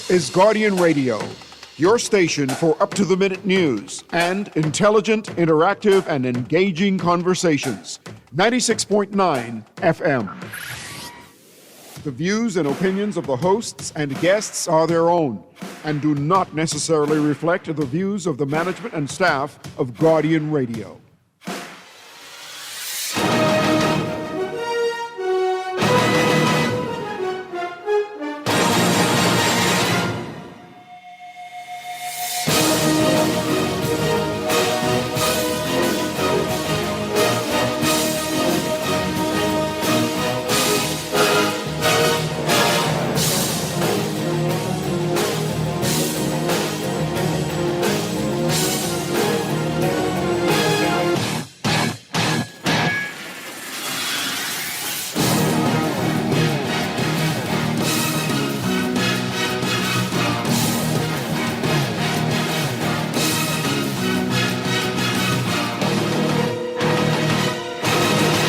is Guardian Radio, your station for up-to-the-minute news and intelligent, interactive, and engaging conversations. 96.9 FM. The views and opinions of the hosts and guests are their own and do not necessarily reflect the views of the management and staff of Guardian Radio.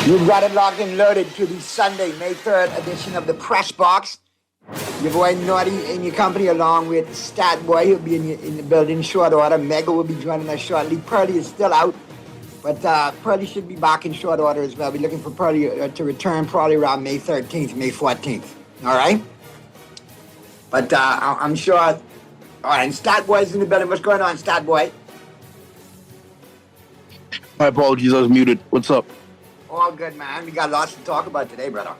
You've got it locked and loaded to the Sunday, May 3rd edition of the Press Box. Your boy Naughty in your company along with Stat Boy. He'll be in the building short order. Mega will be joining us shortly. Pearly is still out, but Pearly should be back in short order as well. We're looking for Pearly to return probably around May 13th, May 14th. All right? But I'm sure... All right, and Stat Boy's in the building. What's going on, Stat Boy? My apologies, I was muted. What's up? All good, man. We got lots to talk about today, brother.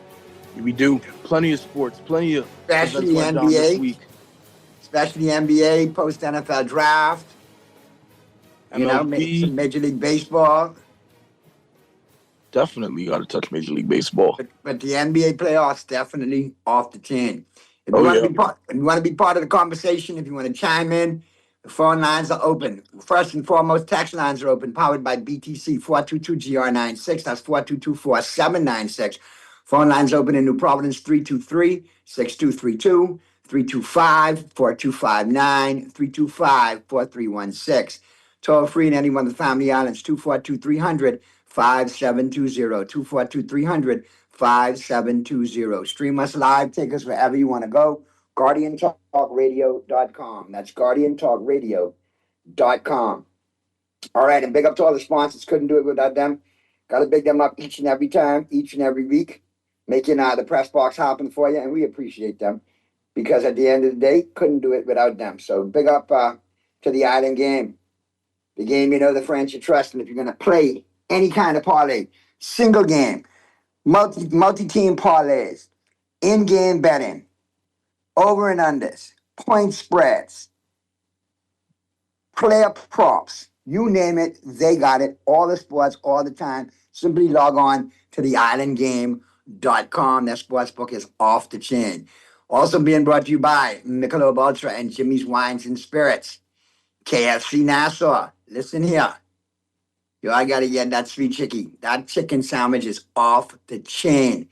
We do. Plenty of sports. Plenty of... Especially the NBA. This week. Especially the NBA, post-NFL draft. You know, some Major League Baseball. Definitely got to touch Major League Baseball. But the NBA playoffs definitely off the chain. If you want to be part of the conversation, if you want to chime in, the phone lines are open. First and foremost, text lines are open, powered by BTC, 422-GR96. That's 422-4796. Phone lines open in New Providence, 323-6232, 325-4259, 325-4316. Toll free in any one of the Family Islands, 242-300-5720, 242-300-5720. Stream us live, take us wherever you want to go. GuardianTalkRadio.com. That's GuardianTalkRadio.com. All right, and big up to all the sponsors. Couldn't do it without them. Got to big them up each and every time, each and every week, making the press box happen for you, and we appreciate them because at the end of the day, couldn't do it without them. So big up to the Island Game, the game you know, the friends you trust, and if you're going to play any kind of parlay, single game, multi-team parlays, in-game betting, over and unders, point spreads, player props, you name it, they got it. All the sports, all the time. Simply log on to theislandgame.com. That sportsbook is off the chain. Also being brought to you by Michelob Ultra and Jimmy's Wines and Spirits. KFC Nassau. Listen here. I got to get that sweet chicky. That chicken sandwich is off the chain.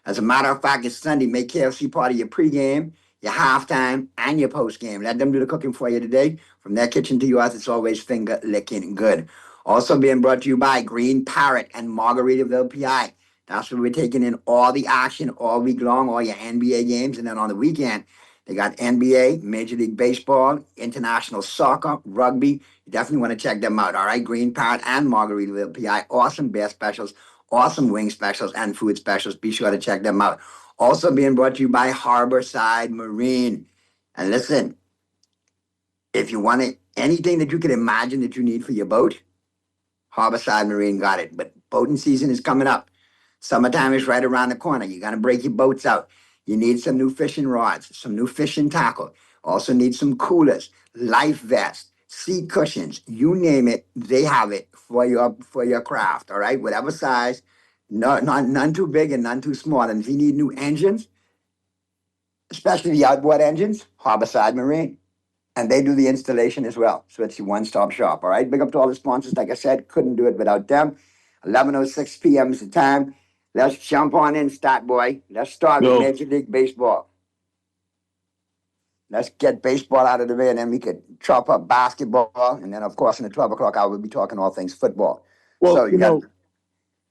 As a matter of fact, it's Sunday. Make KFC part of your pregame, your halftime, and your postgame. Let them do the cooking for you today. From their kitchen to yours, it's always finger-licking good. Also being brought to you by Green Parrot and Margaritaville, PI. That's where we're taking in all the action all week long, all your NBA games. And then on the weekend, they got NBA, Major League Baseball, international soccer, rugby. You definitely want to check them out, all right? Green Parrot and Margaritaville, PI. Awesome beer specials, awesome wing specials, and food specials. Be sure to check them out. Also being brought to you by Harborside Marine. And listen, if you want anything that you can imagine that you need for your boat, Harborside Marine got it. But boating season is coming up. Summertime is right around the corner. You're going to break your boats out. You need some new fishing rods, some new fishing tackle. Also need some coolers, life vests, seat cushions. You name it, they have it for your craft, all right? Whatever size. No, none too big and none too small. And if you need new engines, especially the outboard engines, Harborside Marine. And they do the installation as well. So it's your one-stop shop, all right? Big up to all the sponsors. Like I said, couldn't do it without them. 11:06 p.m. is the time. Let's jump on in, Stat Boy. Let's start with Major League Baseball. Let's get baseball out of the way, and then we could chop up basketball. And then, of course, in the 12 o'clock hour, we'll be talking all things football. Well, so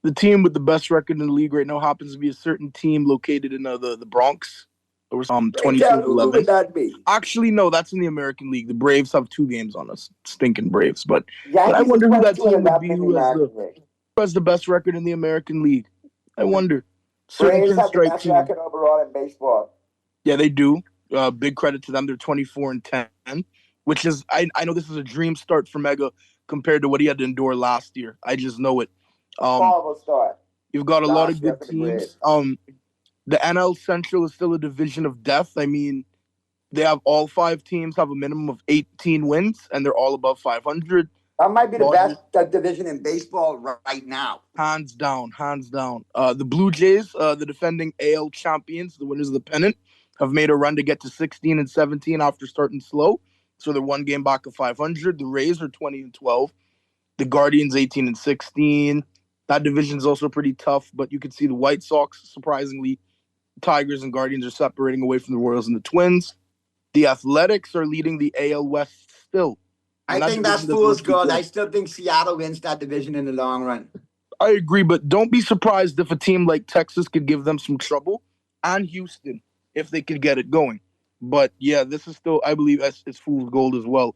the team with the best record in the league right now happens to be a certain team located in the Bronx, There was Break down, who 22-11. would that be? Actually, no, that's in the American League. The Braves have 2 games on us. Stinking Braves. But I Yankees wonder are who that 22 team and would up be in the who American League. has the best record in the American League. I wonder. Certain Braves have the pinstripe best team. record overall in baseball. Yeah, they do. Big credit to them. They're 24-10, which is I know this is a dream start for Mega compared to what he had to endure last year. I just know it. Horrible start. You've got a lot of Last year good for the Braves. teams. The NL Central is still a division of death. I mean, they have all 5 teams have a minimum of 18 wins, and they're all above 500. That might be the Dodgers- best division in baseball right now. Hands down, hands down. The Blue Jays, the defending AL champions, the winners of the pennant, have made a run to get to 16-17 after starting slow. So they're 1 game back of 500. The Rays are 20-12. The Guardians 18-16. That division's also pretty tough, but you can see the White Sox, surprisingly, Tigers and Guardians are separating away from the Royals and the Twins. The Athletics are leading the AL West still. And I that think that's division doesn't fool's look too gold. good. I still think Seattle wins that division in the long run. I agree, but don't be surprised if a team like Texas could give them some trouble, and Houston, if they could get it going. But yeah, this is still, I believe, it's fool's gold as well.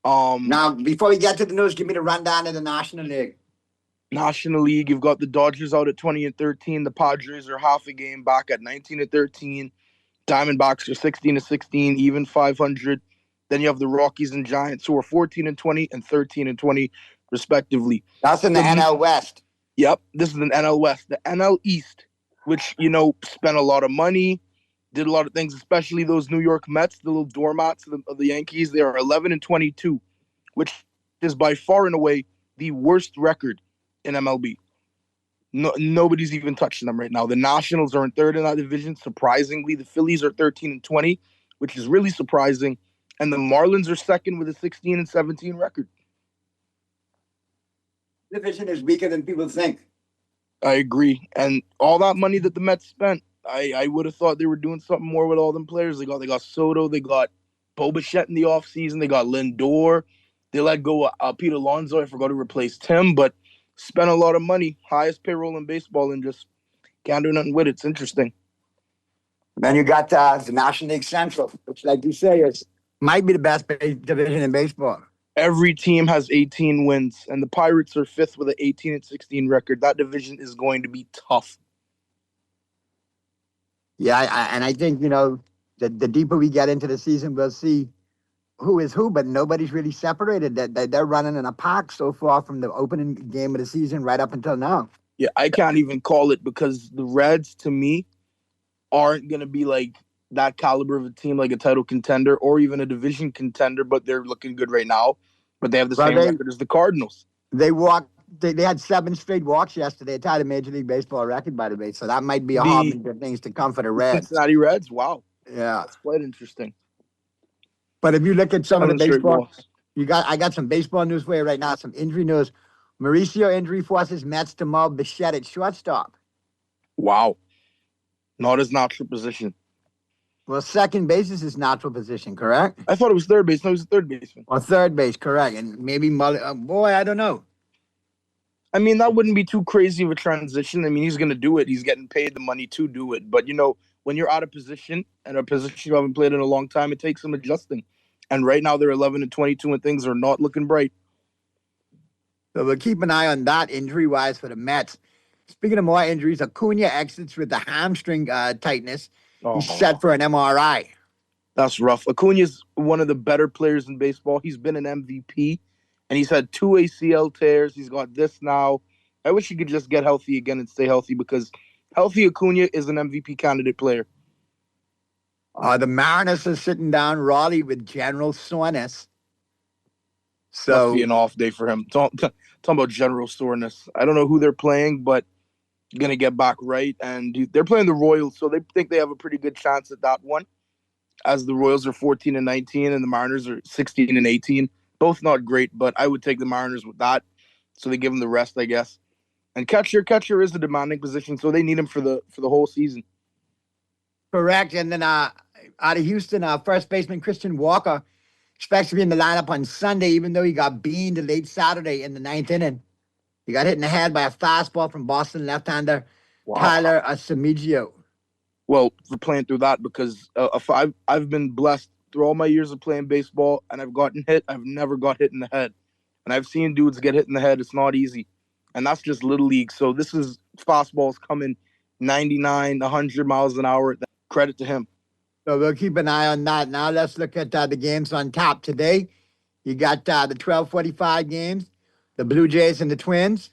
Now, before we get to the news, give me the rundown of the National League. National League, you've got the Dodgers out at 20-13. The Padres are half a game back at 19-13. Diamondbacks are 16-16, even 500. Then you have the Rockies and Giants, who are 14-20 and 13-20, respectively. That's in the NL West. Yep, this is an NL West. The NL East, which, spent a lot of money, did a lot of things, especially those New York Mets, the little doormats of the Yankees. They are 11-22, which is by far and away the worst record in MLB. No, nobody's even touching them right now. The Nationals are in third in that division. Surprisingly, the Phillies are 13-20, which is really surprising. And the Marlins are second with a 16-17 record. Division is weaker than people think. I agree. And all that money that the Mets spent, I would have thought they were doing something more with all them players. They got Soto, they got Bo Bichette in the offseason, they got Lindor. They let go of Pete Alonso. I forgot to replace Tim, but spent a lot of money, highest payroll in baseball, and just can't do nothing with it. It's interesting. Then you got the National League Central, which, like you say, might be the best division in baseball. Every team has 18 wins, and the Pirates are 5th with an 18-16 record. That division is going to be tough. Yeah, I think, the deeper we get into the season, we'll see who is who, but nobody's really separated. They're running in a pack so far from the opening game of the season right up until now. Yeah, I can't even call it because the Reds, to me, aren't going to be like that caliber of a team, like a title contender or even a division contender, but they're looking good right now. But they have the same record as the Cardinals. They had 7 straight walks yesterday. They tied a Major League Baseball record, by the way. So that might be a harbinger of things to come for the Reds. Cincinnati Reds, wow. Yeah. That's quite interesting. But if you look at some of the baseball, balls. I got some baseball news for you right now, some injury news. Mauricio injury forces Mets to move Bichette at shortstop. Wow. Not his natural position. Well, second base is his natural position, correct? I thought it was third base. No, he was a third baseman. Or third base, correct. And maybe boy, I don't know. I mean, that wouldn't be too crazy of a transition. I mean, he's going to do it. He's getting paid the money to do it. But, when you're out of position and a position you haven't played in a long time, it takes some adjusting. And right now they're 11-22 and things are not looking bright. So we'll keep an eye on that injury-wise for the Mets. Speaking of more injuries, Acuna exits with the hamstring tightness. He's set for an MRI. That's rough. Acuna's one of the better players in baseball. He's been an MVP, and he's had 2 ACL tears. He's got this now. I wish he could just get healthy again and stay healthy because healthy Acuna is an MVP candidate player. The Mariners are sitting down Raleigh with General soreness. So must be an off day for him. Talking about general soreness. I don't know who they're playing, but going to get back right. And they're playing the Royals, so they think they have a pretty good chance at that one. As the Royals are 14-19 and the Mariners are 16-18. Both not great, but I would take the Mariners with that. So they give them the rest, I guess. And catcher is a demanding position, so they need him for the whole season. Correct. And then out of Houston, first baseman Christian Walker expects to be in the lineup on Sunday, even though he got beaned late Saturday in the 9th inning. He got hit in the head by a fastball from Boston left-hander Tyler Asamigio. Well, for playing through that, because if I've been blessed through all my years of playing baseball, and I've gotten hit. I've never got hit in the head, and I've seen dudes get hit in the head. It's not easy, and that's just little league. So this is fastballs coming 99, 100 miles an hour. Credit to him. So we'll keep an eye on that. Now let's look at the games on top today. You got the 12:45 games, the Blue Jays and the Twins.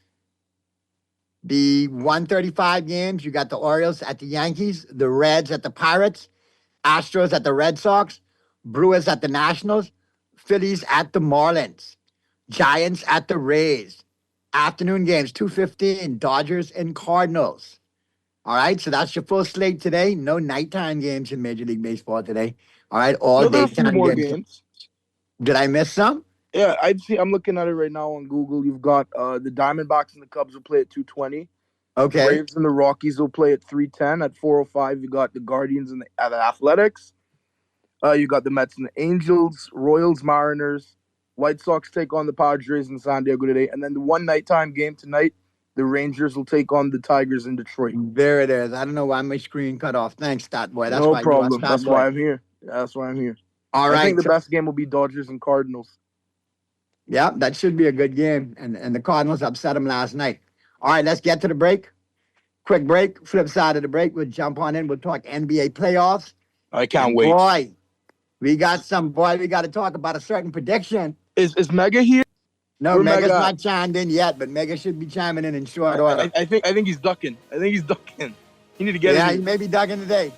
The 1:35 games, you got the Orioles at the Yankees, the Reds at the Pirates, Astros at the Red Sox, Brewers at the Nationals, Phillies at the Marlins, Giants at the Rays. Afternoon games, 2:15, Dodgers and Cardinals. All right, so that's your full slate today. No nighttime games in Major League Baseball today. All right, all There are a few daytime more games. games. Did I miss some? Yeah, I'm looking at it right now on Google. You've got the Diamondbacks and the Cubs will play at 2:20. Okay. Braves and the Rockies will play at 3:10. At 4:05, you got the Guardians and the Athletics. You got the Mets and the Angels, Royals, Mariners. White Sox take on the Padres in San Diego today. And then the one nighttime game tonight, the Rangers will take on the Tigers in Detroit. There it is. I don't know why my screen cut off. Thanks, Stat Boy. That's no why problem. Stat That's Boy. why I'm here. That's why I'm here. All I right. think the best game will be Dodgers and Cardinals. Yeah, that should be a good game. And the Cardinals upset them last night. All right, let's get to the break. Quick break. Flip side of the break. We'll jump on in. We'll talk NBA playoffs. I can't And wait. Boy, we got to talk about a certain prediction. Is Mega here? No, Where Mega's Mega? not chimed in yet, but Mega should be chiming in short order. I think he's ducking. You need to get Yeah, in he here. may be ducking today.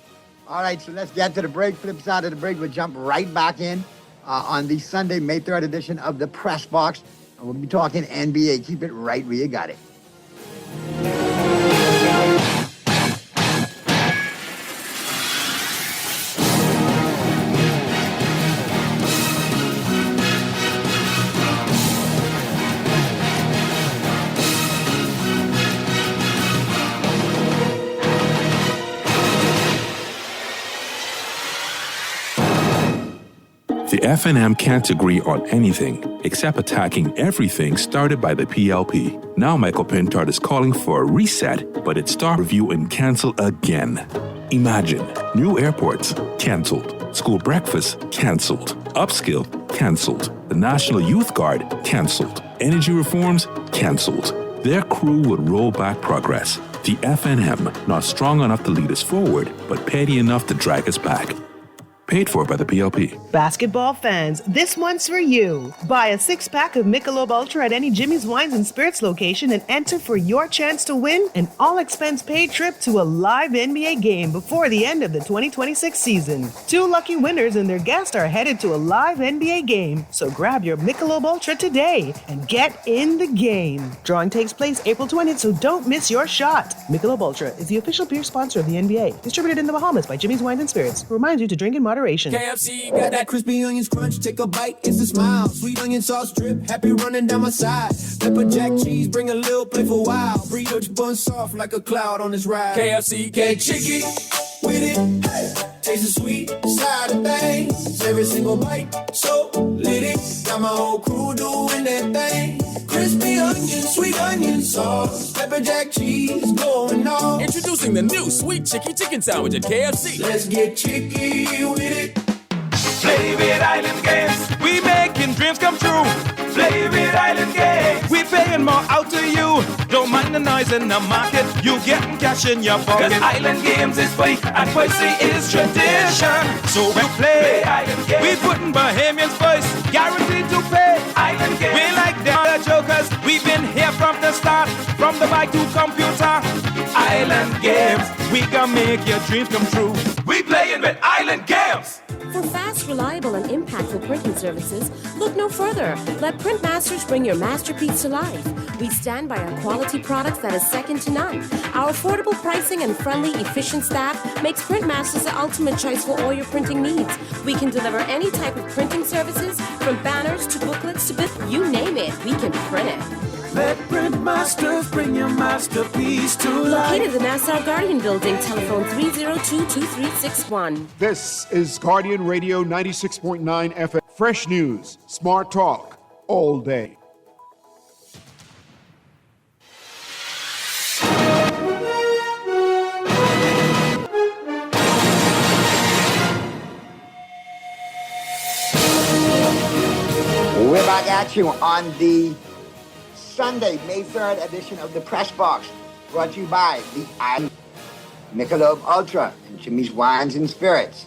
All right, so let's get to the break. Flip side of the break. We'll jump right back in on the Sunday, May 3rd edition of the Press Box. And we'll be talking NBA. Keep it right where you got it. The FNM can't agree on anything except attacking everything started by the PLP. Now Michael Pintard is calling for a reset, but it's start, review, and cancel again. Imagine new airports canceled, school breakfast canceled, upskill canceled, the National Youth Guard canceled, energy reforms canceled. Their crew would roll back progress. The FNM, not strong enough to lead us forward, but petty enough to drag us back. Paid for by the PLP. Basketball fans, this one's for you. Buy a 6-pack of Michelob Ultra at any Jimmy's Wines and Spirits location and enter for your chance to win an all-expense-paid trip to a live NBA game before the end of the 2026 season. 2 lucky winners and their guests are headed to a live NBA game, so grab your Michelob Ultra today and get in the game. Drawing takes place April 20th, so don't miss your shot. Michelob Ultra is the official beer sponsor of the NBA, distributed in the Bahamas by Jimmy's Wines and Spirits, who reminds you to drink in moderation. KFC got that crispy onions crunch. Take a bite, it's a smile. Sweet onion sauce drip, happy running down my side. Pepper jack cheese, bring a little playful wow. Burrito bun soft like a cloud on this ride. KFC, get chicky with it. Hey. Taste the sweet side of things. Every single bite, so lit it. Got my whole crew doing that thing. Crispy onion, sweet onion sauce. Pepper jack cheese going on. Introducing the new Sweet Chicky Chicken Sandwich at KFC. Let's get chicky with it. Play with Island Games. We making dreams come true. Play with Island Games. We paying more out to you. Don't mind the noise in the market. You getting cash in your pocket. 'Cause Island Games is free and Pussy is tradition. So we play Island Games. We putting Bahamians first. Guaranteed to pay. Island Games. We like the other jokers. We've been here from the start. From the bike to computer. Island Games. We can make your dreams come true. We playing with Island Games. For fast, reliable, and impactful printing services, look no further. Let Printmasters bring your masterpiece to life. We stand by our quality products that is second to none. Our affordable pricing and friendly, efficient staff makes Printmasters the ultimate choice for all your printing needs. We can deliver any type of printing services, from banners to booklets to you name it, we can print it. Let Printmasters bring your masterpiece to Located in the Nassau Guardian Building, telephone 302-2361. This is Guardian Radio 96.9 FM. Fresh news, smart talk, all day. We're back at you on the Sunday, May 3rd edition of the Press Box, brought to you by the Island Michelob Ultra and Jimmy's Wines and Spirits,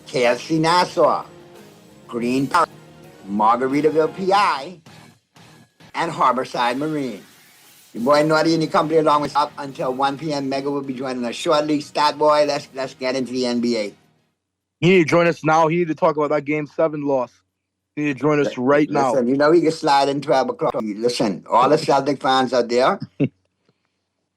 KFC Nassau, Green Power, Margaritaville PI, and Harborside Marine. Your boy Naughty and your company along with up until 1 p.m. Mega will be joining us shortly. Stat boy, let's get into the NBA. He need to join us now. He need to talk about that Game 7 loss. He need to join us right now. Listen, you know he can slide in 12 o'clock. Listen, all the Celtic fans out there,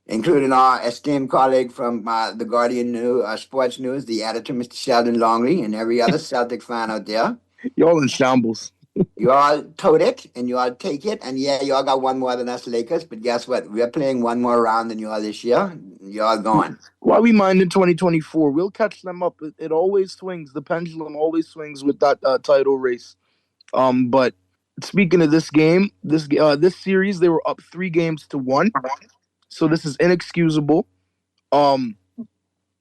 including our esteemed colleague from the Guardian Sports News, the editor, Mr. Sheldon Longley, and every other Celtic fan out there. Y'all in shambles. You all tote it, and you all take it, and yeah, you all got one more than us Lakers, but guess what? We're playing one more round than you all this year. You all going. Why we mind in 2024? We'll catch them up. It always swings. The pendulum always swings with that title race. But speaking of this game, this series, they were up 3-1. So this is inexcusable. I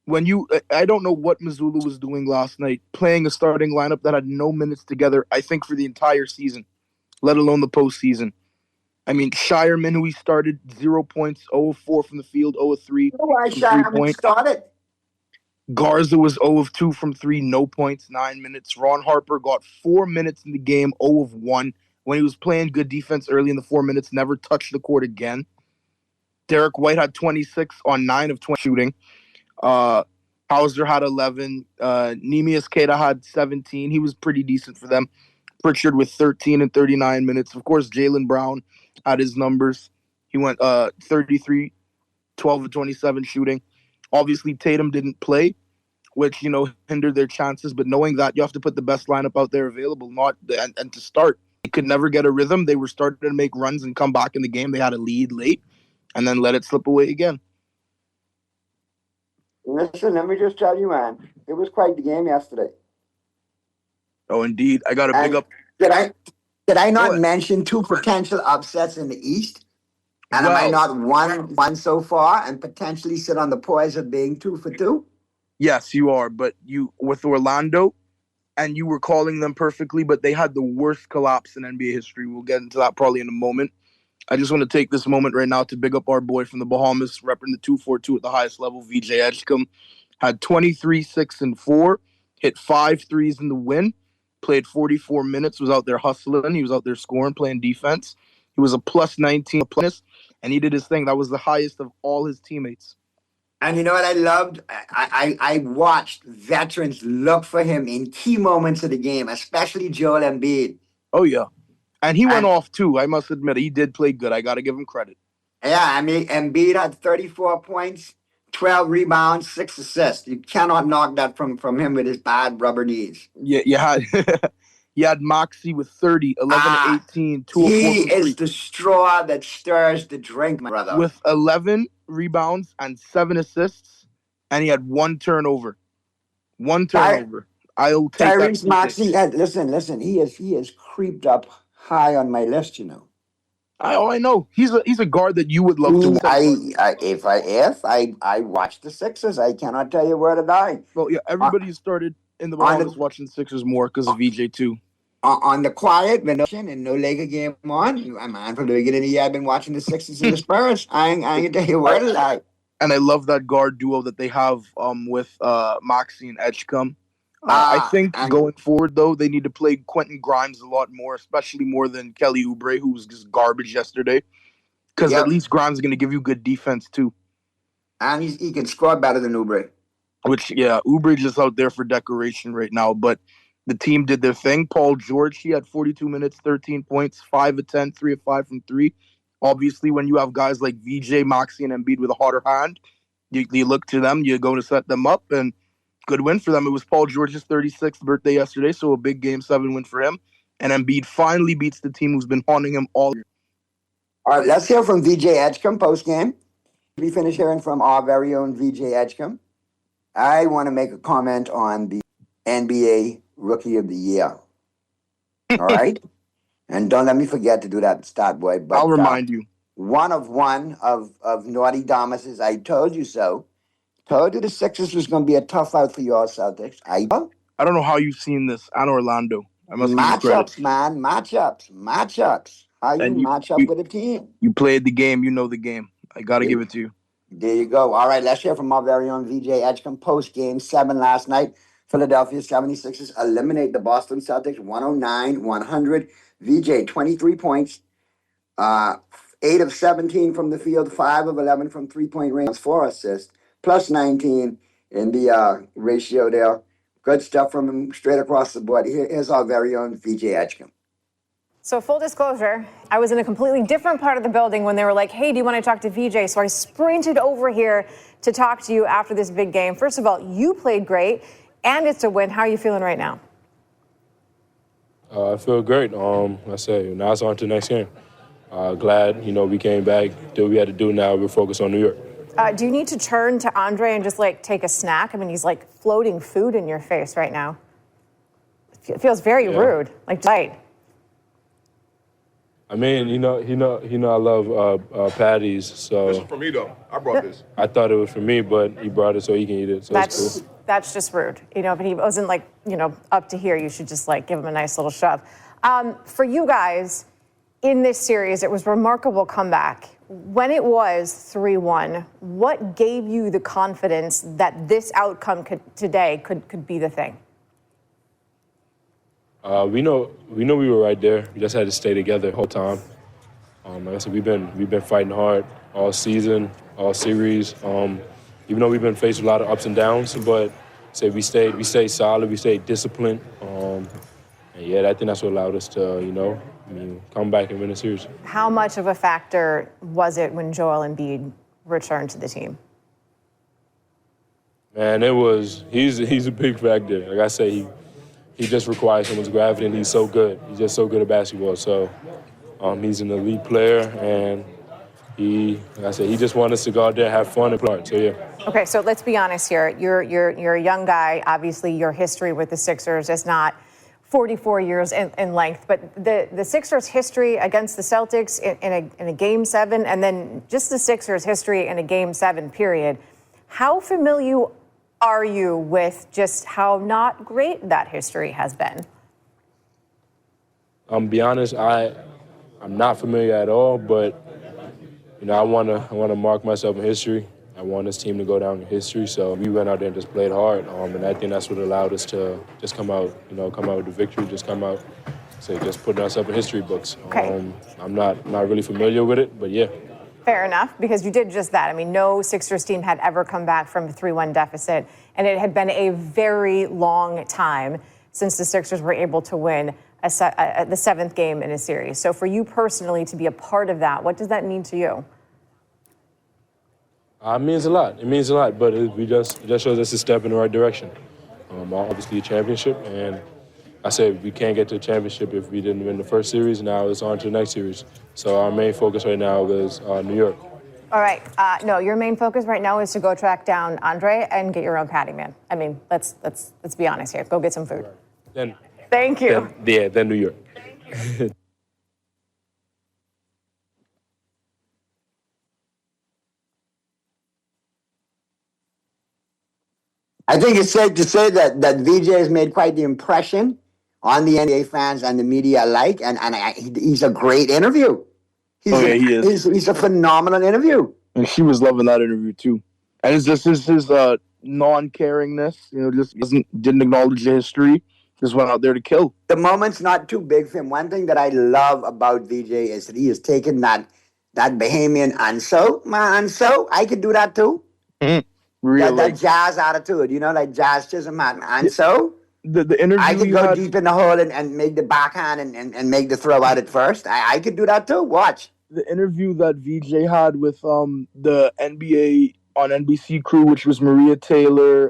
don't know what Mazzulla was doing last night, playing a starting lineup that had no minutes together, I think, for the entire season, let alone the postseason. I mean, Shireman, who he started, 0 points, 0 of 4 from the field, 0 of 3 Why Shireman started? Garza was 0 of 2 from 3, no points, 9 minutes. Ron Harper got 4 minutes in the game, 0 of 1. When he was playing good defense early in the 4 minutes, never touched the court again. Derek White had 26 on 9 of 20 shooting. Hauser had 11. Neemias Queta had 17. He was pretty decent for them. Pritchard with 13 and 39 minutes. Of course, Jaylen Brown had his numbers. He went 33, 12 of 27 shooting. Obviously, Tatum didn't play, which, hindered their chances. But knowing that, you have to put the best lineup out there available. And to start, they could never get a rhythm. They were starting to make runs and come back in the game. They had a lead late and then let it slip away again. Listen, let me just tell you, man, it was quite the game yesterday. Oh, indeed. I got to big up. Did I not mention 2 potential upsets in the East? And am I not one so far and potentially sit on the poise of being 2 for 2? Yes, you are. But you with Orlando, and you were calling them perfectly, but they had the worst collapse in NBA history. We'll get into that probably in a moment. I just want to take this moment right now to big up our boy from the Bahamas, repping the 242 at the highest level, VJ Edgecombe. Had 23, 6, and 4, hit 5 threes in the win, played 44 minutes, was out there hustling. He was out there scoring, playing defense. He was a plus 19 plus, and he did his thing. That was the highest of all his teammates. And you know what I loved? I watched veterans look for him in key moments of the game, especially Joel Embiid. Oh, yeah. And he went off, too. I must admit, he did play good. I got to give him credit. Yeah, I mean, Embiid had 34 points, 12 rebounds, 6 assists. You cannot knock that from him with his bad rubber knees. Yeah, you had Moxie with 30, 11, 18, 2 of 4 He is the straw that stirs the drink, my brother. With 11 rebounds and 7 assists, and he had 1 turnover. 1 turnover. I'll take Tyrese that. Maxey, listen, he is creeped up high on my list, I know. He's a guard that you would love to watch. If I watch the Sixers, I cannot tell you where to die. Well, yeah, everybody started in the Bahamas watching Sixers more because of VJ too. On the quiet, when no Laker game on, I'm from the beginning of the year, I've been watching the Sixers and the Spurs. I ain't gonna tell you where to die. And I love that guard duo that they have with Moxie and Edgecombe. I think going forward, though, they need to play Quentin Grimes a lot more, especially more than Kelly Oubre, who was just garbage yesterday. Because at least Grimes is going to give you good defense, too. And he can score better than Oubre. Which, yeah, Oubre just out there for decoration right now. But the team did their thing. Paul George, he had 42 minutes, 13 points, 5 of 10, 3 of 5 from 3. Obviously, when you have guys like VJ, Moxie, and Embiid with a hotter hand, you look to them, you go to set them up, and good win for them. It was Paul George's 36th birthday yesterday, so a big Game 7 win for him. And Embiid finally beats the team who's been haunting him all year. All right, let's hear from VJ Edgecombe post-game. We finish hearing from our very own VJ Edgecombe. I want to make a comment on the NBA Rookie of the Year. All right? And don't let me forget to do that, stat boy. But I'll remind you. One of Naughty Damas's I Told You So. Told you the Sixers was going to be a tough out for your Celtics. I don't know how you've seen this on Orlando. I must give you credit. Matchups, man. Matchups. How you And match up with a team. you played the game. You know the game. I got to give it to you. There you go. All right, let's hear from our very own VJ Edgecombe. Post Game 7 last night. Philadelphia 76ers eliminate the Boston Celtics 109-100. VJ, 23 points, 8 of 17 from the field, 5 of 11 from three-point range, 4 assists, plus 19 in the ratio there. Good stuff from him straight across the board. Here's our very own VJ Edgecombe. So full disclosure, I was in a completely different part of the building when they were like, hey, do you want to talk to VJ? So I sprinted over here to talk to you after this big game. First of all, you played great, and it's a win. How are you feeling right now? I feel great. I say now it's on to the next game. Glad, we came back, did what we had to do. Now we're focused on New York. Do you need to turn to Andre and just take a snack? I mean, he's floating food in your face right now. It feels very rude, tight. I mean, I love patties. So this is for me though. I brought this. I thought it was for me, but he brought it so he can eat it. So it's cool. That's just rude. If he wasn't up to here, you should just give him a nice little shove. For you guys in this series, it was a remarkable comeback. When it was 3-1, what gave you the confidence that this outcome today could be the thing? We know we were right there. We just had to stay together the whole time. Like I said, we've been fighting hard all season, all series. Even though we've been faced with a lot of ups and downs, but we stayed solid, we stayed disciplined. And I think that's what allowed us to, come back and win the series. How much of a factor was it when Joel Embiid returned to the team? Man, he's a big factor. Like I say, he just requires so much gravity, and he's so good. He's just so good at basketball. So he's an elite player, and he just wants us to go out there, have fun, and play hard. So yeah. Okay, so let's be honest here. You're a young guy. Obviously, your history with the Sixers is not 44 years in length, but the Sixers' history against the Celtics in a Game 7, and then just the Sixers' history in a Game 7 period. How familiar are you with just how not great that history has been? Be honest, I'm not familiar at all, but I want to mark myself in history. I want this team to go down in history, so we went out there and just played hard, and I think that's what allowed us to just come out with the victory, just putting ourselves in history books. Okay. I'm not really familiar with it, but yeah. Fair enough, because you did just that. I mean, no Sixers team had ever come back from a 3-1 deficit, and it had been a very long time since the Sixers were able to win the seventh game in a series. So for you personally to be a part of that, what does that mean to you? It means a lot. It means a lot, but it just shows us a step in the right direction. Obviously a championship, and I said we can't get to a championship if we didn't win the first series. Now it's on to the next series. So our main focus right now is New York. All right. No, your main focus right now is to go track down Andre and get your own patty, man. I mean, let's be honest here. Go get some food. Thank you. Then New York. I think it's safe to say that VJ has made quite the impression on the NBA fans and the media alike, and he's a great interview. He is. He's a phenomenal interview. And she was loving that interview too. And it's just his non-caringness, just didn't acknowledge the history, just went out there to kill. The moment's not too big for him. One thing that I love about VJ is that he has taken that Bahamian Anso, I could do that too. Mm-hmm. Really? That jazz attitude, like jazz chism, and so the interview I could go deep in the hole and make the backhand and make the throw out at first. I could do that too. Watch the interview that VJ had with the NBA on NBC crew, which was Maria Taylor,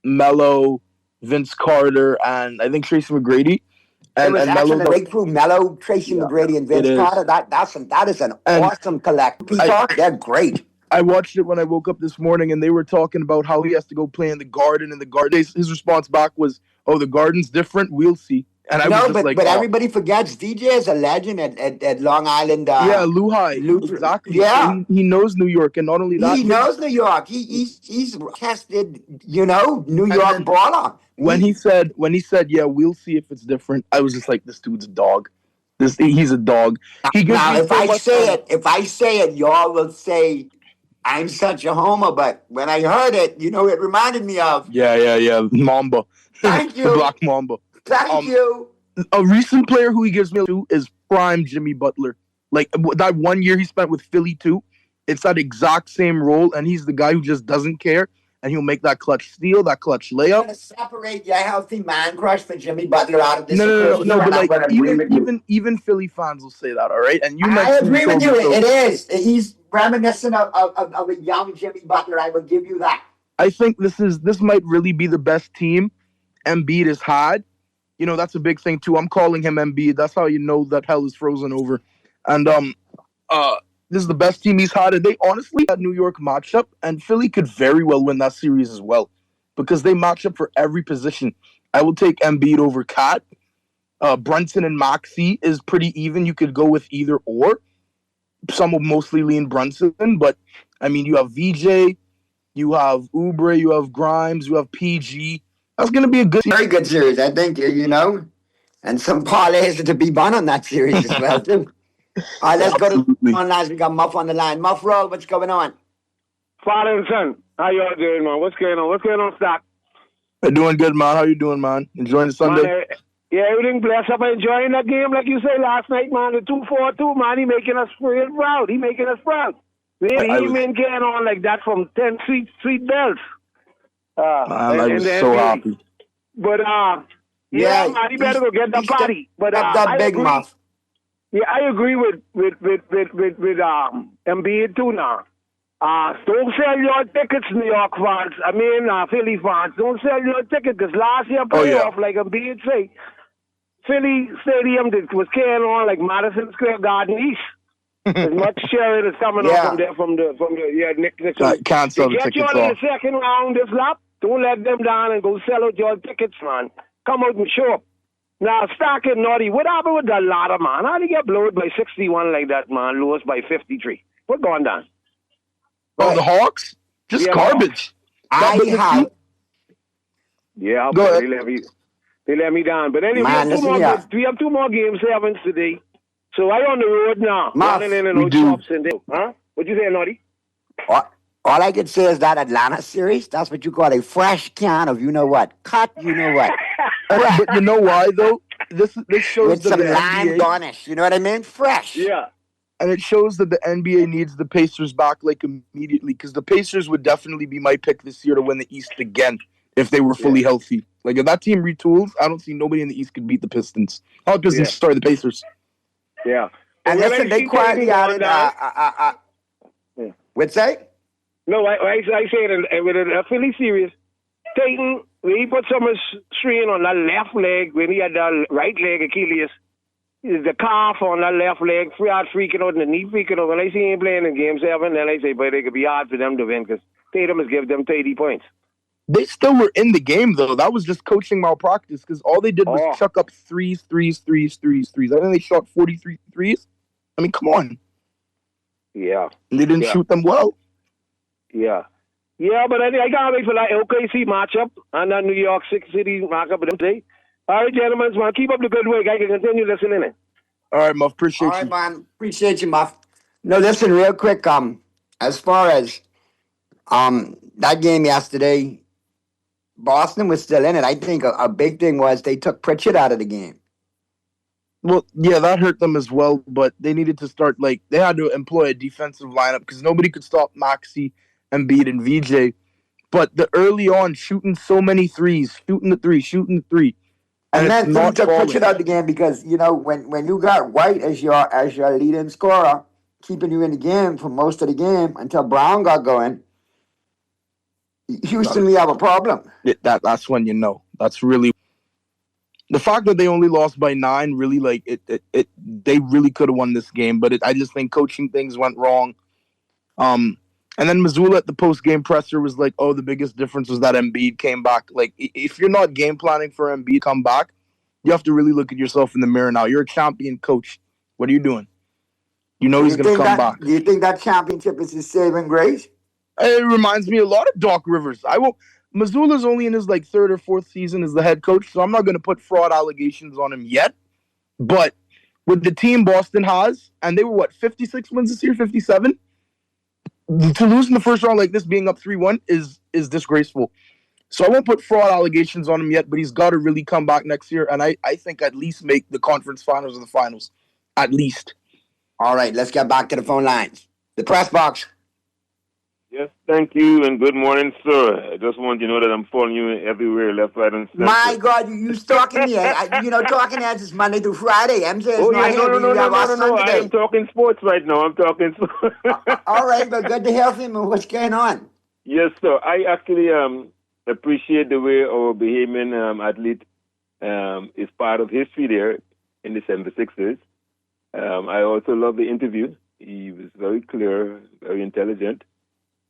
Melo, Vince Carter, and I think Tracy McGrady. And Melo, a great crew. Melo, Tracy McGrady, and Vince Carter. That is an awesome collective. They're great. I watched it when I woke up this morning, and they were talking about how he has to go play in the Garden. And his response back was, "Oh, the Garden's different. We'll see." And I was just but everybody forgets DJ is a legend at Long Island. Lehigh, exactly. Yeah, he knows New York, and not only that, he knows New York. He's tested, New York baller. When he said, yeah, we'll see if it's different, I was just like, this dude's a dog. He's a dog. He gives Now, me if so I much- say it, y'all will say I'm such a homer. But when I heard it, you know, it reminded me of. Yeah, Mamba. Thank The you. Black Mamba. Thank you. A recent player who he gives me to is prime Jimmy Butler. Like that 1 year he spent with Philly too. It's that exact same role, and he's the guy who just doesn't care, and he'll make that clutch steal, that clutch I'm layup. gonna separate your healthy man crush for Jimmy Butler out of this No, equation, but and I'm like gonna agree with you. even Philly fans will say that, all right? And you I mentioned agree with you. Kobe, so It is. He's reminiscent of a young Jimmy Butler. I will give you that. I think this might really be the best team Embiid has had. You know, that's a big thing too. I'm calling him Embiid. That's how you know that hell is frozen over. And this is the best team he's had. And they honestly had New York matchup, and Philly could very well win that series as well because they match up for every position. I will take Embiid over Kat. Brunson and Maxey is pretty even. You could go with either or. Some will mostly lean Brunson, but I mean, you have VJ, you have Oubre, you have Grimes, you have PG. That's going to be a good Very good series, I think, you know. And some parlays to be won on that series as well, too. All right, let's go to one last. We got Muff on the line. Muff Roll, what's going on? Father and son, how y'all doing, man? What's going on? What's going on, Stock? We're doing good, man. How you doing, man? Enjoying the Sunday? Man, yeah, everything blessed up. Enjoying that game, like you say last night, man. The 2-4-2, man. He making us real proud. He making us proud. He been getting on like that from 10 sweet bells. I was so happy. But yeah, man, he better go get the party. But that big Muff. Yeah, I agree with Embiid too now. Don't sell your tickets, New York fans. I mean, Philly fans. Don't sell your tickets because last year playoff, like Embiid say, Philly Stadium was carrying on like Madison Square Garden East. As much cheering is coming up from the Nick. Can't sell the get tickets you off. in the second round this lap. Don't let them down and go sell out your tickets, man. Come out and show up. Now, Stark and Naughty, what happened with the ladder, man? How did he get blown by 61 like that, man? Lewis by 53. What going down? Oh, the Hawks? Just garbage. Go they let me down. But anyway, Man, we have 2 more game 7s today. So I on the road now. Huh? What you say, Naughty? All I can say is that Atlanta series, that's what you call a fresh can of you-know-what. Cut you-know-what. But you know why, though? This shows with that some the lime NBA, garnish. You know what I mean? Fresh. Yeah. And it shows that the NBA needs the Pacers back like immediately because the Pacers would definitely be my pick this year to win the East again if they were fully healthy. Like if that team retools, I don't see nobody in the East could beat the Pistons. Oh, Pistons, sorry, the Pacers. Yeah. And listen, they quietly added. What's that? No, I say it with a Philly series. Tatum, when he put so much strain on that left leg, when he had the right leg Achilles, the calf on that left leg, freaking out, and the knee freaking out. When I see him playing in Game 7, then I say, but it could be hard for them to win because Tatum has given them 30 points. They still were in the game, though. That was just coaching malpractice because all they did was chuck up threes. I think they shot 43 threes. I mean, come on. Yeah. And they didn't shoot them well. Yeah. Yeah, but I can't wait for that OKC matchup and that New York City matchup today. All right, gentlemen, man, keep up the good work. I can continue listening in. All right, Muff. Appreciate you. All right, man. Appreciate you, Muff. No, listen, real quick. As far as that game yesterday, Boston was still in it. I think a big thing was they took Pritchard out of the game. Well, yeah, that hurt them as well, but they needed to start, they had to employ a defensive lineup because nobody could stop Maxey, Embiid, and VJ. But the early on, shooting so many threes, shooting the three. And then they took Pritchard out of the game because, you know, when you got White as your leading scorer, keeping you in the game for most of the game until Brown got going, Houston, we have a problem. That's when you know. That's really... The fact that they only lost by 9, really, they really could have won this game, but I just think coaching things went wrong. And then Mazzulla at the post-game presser was like, oh, the biggest difference was that Embiid came back. Like, if you're not game planning for Embiid to come back, you have to really look at yourself in the mirror now. You're a champion coach. What are you doing? You know he's going to come back. Do you think that championship is his saving grace? It reminds me a lot of Doc Rivers. Missoula's only in his like third or fourth season as the head coach, so I'm not going to put fraud allegations on him yet. But with the team Boston has, and they were 56 wins this year, 57. To lose in the first round like this, being up 3-1, is disgraceful. So I won't put fraud allegations on him yet, but he's got to really come back next year, and I think at least make the conference finals or the finals, at least. All right, let's get back to the phone lines. The press box. Yes, thank you, and good morning, sir. I just want you to know that I'm following you everywhere, left, right, and center. My God, you stalking me. Talking Heads is Monday through Friday. MJ is not here. No. I'm talking sports right now. I'm talking sports. All right, but good to hear from you. What's going on? Yes, sir. I actually appreciate the way our Bahamian athlete is part of history there in the 76ers. I also love the interview. He was very clear, very intelligent.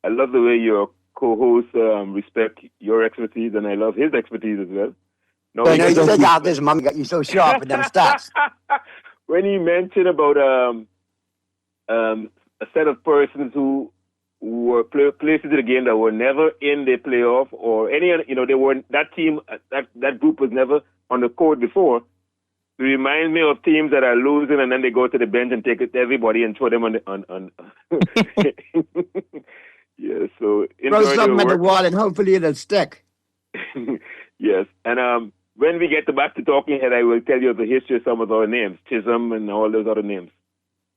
I love the way your co-hosts respect your expertise, and I love his expertise as well. You said out this mom got you so sharp with them stats. When he mentioned about a set of persons who were places in the game that were never in the playoff or any, they weren't, that team, that group was never on the court before. It reminds me of teams that are losing and then they go to the bench and take it to everybody and throw them on. Yeah, so throw something at the wall and hopefully it'll stick. Yes, and when we get back to Talking Head, I will tell you the history of some of our names, Chisholm and all those other names,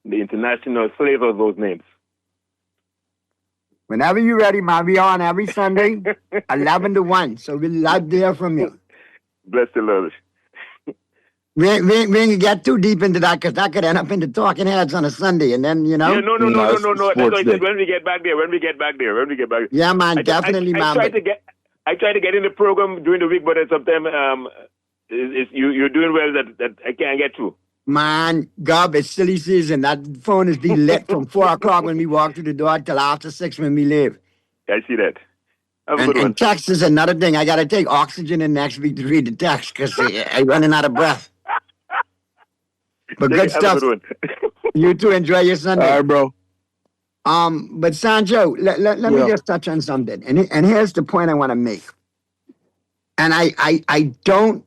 the international flavor of those names. Whenever you're ready, man, we on every Sunday, 11 to 1. So we'd love to hear from you. Bless the Lord. We ain't gonna get too deep into that because that could end up into Talking Heads on a Sunday, and then Yeah, no. That's what I said. When we get back there. Yeah, man, definitely, man. I try to get in the program during the week, but sometimes you're doing well that I can't get through. Man, Gov, it's silly season. That phone is be lit from 4 o'clock when we walk through the door till after 6 when we leave. I see that. And text is another thing. I got to take oxygen in next week to read the text because I'm running out of breath. But good stuff. You too. Enjoy your Sunday. All right, bro. But Sancho, let me just touch on something. And here's the point I want to make. And I don't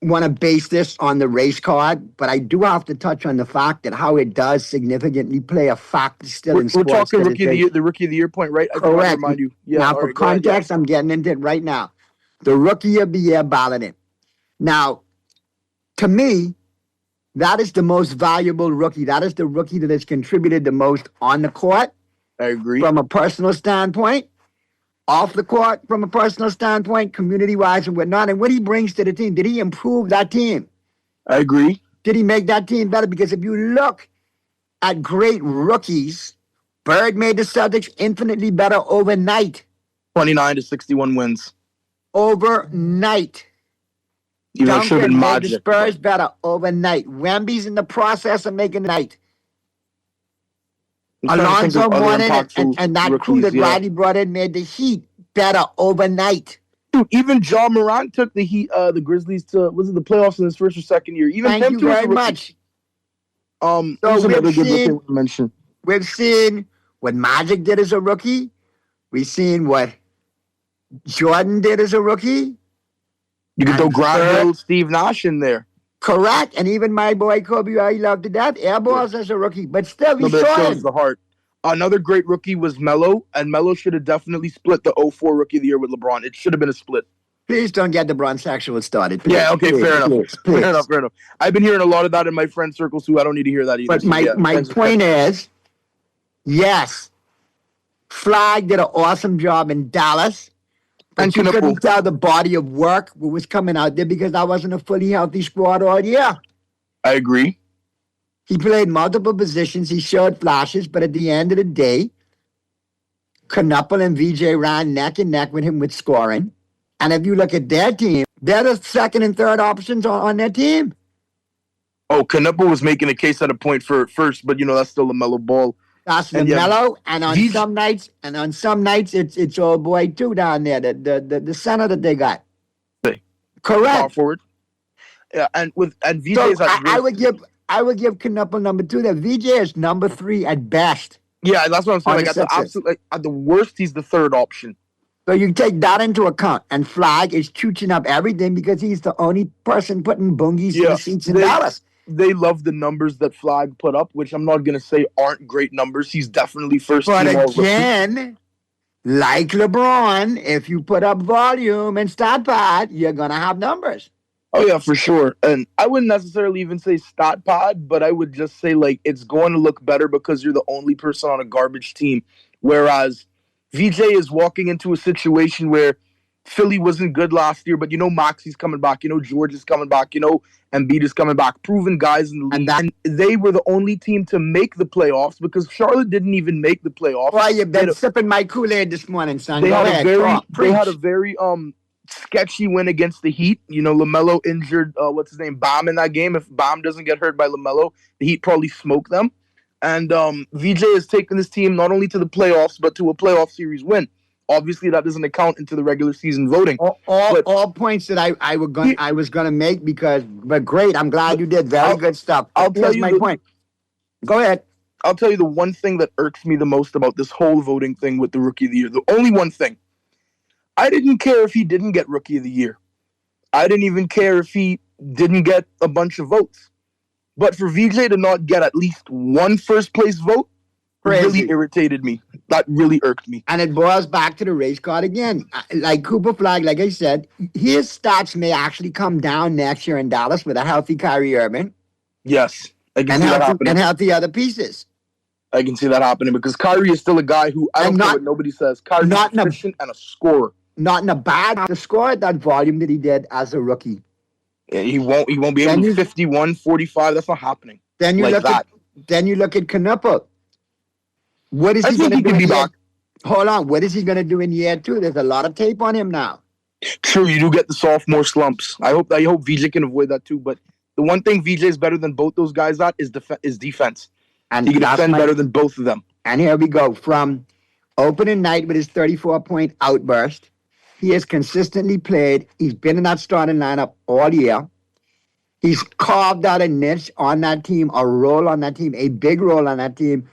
want to base this on the race card, but I do have to touch on the fact that how it does significantly play a factor still in sports. We're talking the rookie of the year point, right? Correct. I remind you. Yeah, now, for context, I'm getting into it right now. The rookie of the year balloting. Now, to me, that is the most valuable rookie. That is the rookie that has contributed the most on the court. I agree. From a personal standpoint, off the court, from a personal standpoint, community-wise and whatnot, and what he brings to the team. Did he improve that team? I agree. Did he make that team better? Because if you look at great rookies, Bird made the Celtics infinitely better overnight. 29 to 61 wins. Overnight. Duncan made the Spurs better overnight. Wemby's in the process of making the night. Alonzo Mourning and that crew that Riley brought in made the Heat better overnight. Dude, even John Morant took the Heat, the Grizzlies to the playoffs in his first or second year. Even Thank you very much. So we've seen what Magic did as a rookie. We've seen what Jordan did as a rookie. You can throw Grant, Steve Nash in there. Correct. And even my boy Kobe, I loved to death. Airballs as a rookie. But still, we saw saw him. The heart. Another great rookie was Melo, and Melo should have definitely split the 04 Rookie of the Year with LeBron. It should have been a split. Please don't get LeBron sexual started. Please, yeah, okay, please, fair enough. Please. Fair enough. I've been hearing a lot of that in my friend circles too. I don't need to hear that either. But my point is, yes, Flag did an awesome job in Dallas. And you couldn't tell the body of work was coming out there because that wasn't a fully healthy squad all year. I agree. He played multiple positions. He showed flashes. But at the end of the day, Knuppel and VJ ran neck and neck with him with scoring. And if you look at their team, they're the second and third options on their team. Oh, Knuppel was making a case at a point for first, but that's still LaMelo Ball. That's LaMelo, and on some nights it's old boy too down there, the center that they got. Correct. Power forward. Yeah, and VJ is I would give Knuppel number 2. That VJ is number 3 at best. Yeah, that's what I'm saying. At the worst, he's the third option. So you take that into account, and Flag is chooching up everything because he's the only person putting bungies in the seats in Dallas. They love the numbers that Flag put up, which I'm not going to say aren't great numbers. He's definitely first But team again, like LeBron, if you put up volume and stat pad, you're going to have numbers. Oh, yeah, for sure. And I wouldn't necessarily even say stat pod, but I would just say, like, it's going to look better because you're the only person on a garbage team. Whereas VJ is walking into a situation where Philly wasn't good last year, but Moxie's coming back, George is coming back, Embiid is coming back, proven guys in the league. And they were the only team to make the playoffs because Charlotte didn't even make the playoffs. Well, you've been sipping my Kool-Aid this morning, son. They had a very sketchy win against the Heat. LaMelo injured, Bam in that game. If Bam doesn't get hurt by LaMelo, the Heat probably smoke them. And VJ has taken this team not only to the playoffs, but to a playoff series win. Obviously, that doesn't account into the regular season voting. All points that I was gonna make but great. I'm glad you did. Very good stuff. I'll tell you my point. Go ahead. I'll tell you the one thing that irks me the most about this whole voting thing with the Rookie of the Year. The only one thing. I didn't care if he didn't get Rookie of the Year. I didn't even care if he didn't get a bunch of votes. But for VJ to not get at least one first place vote really irritated me. That really irked me. And it boils back to the race card again. Like Cooper Flag, like I said, his stats may actually come down next year in Dallas with a healthy Kyrie Irving. Yes. I can see that happening. And healthy other pieces. I can see that happening because Kyrie is still a guy who, I don't care what nobody says, Kyrie's efficient and a scorer. Not in a bad to score at that volume that he did as a rookie. Yeah, he won't be able to 51, 45. That's not happening. Then you look at Canupa. What is he going to do? Hold on. What is he going to do in year 2? There's a lot of tape on him now. True, you do get the sophomore slumps. I hope VJ can avoid that too. But the one thing VJ is better than both those guys at is defense. And he can defend better than both of them. And here we go. From opening night with his 34-point outburst, he has consistently played. He's been in that starting lineup all year. He's carved out a niche on that team, a role on that team, a big role on that team,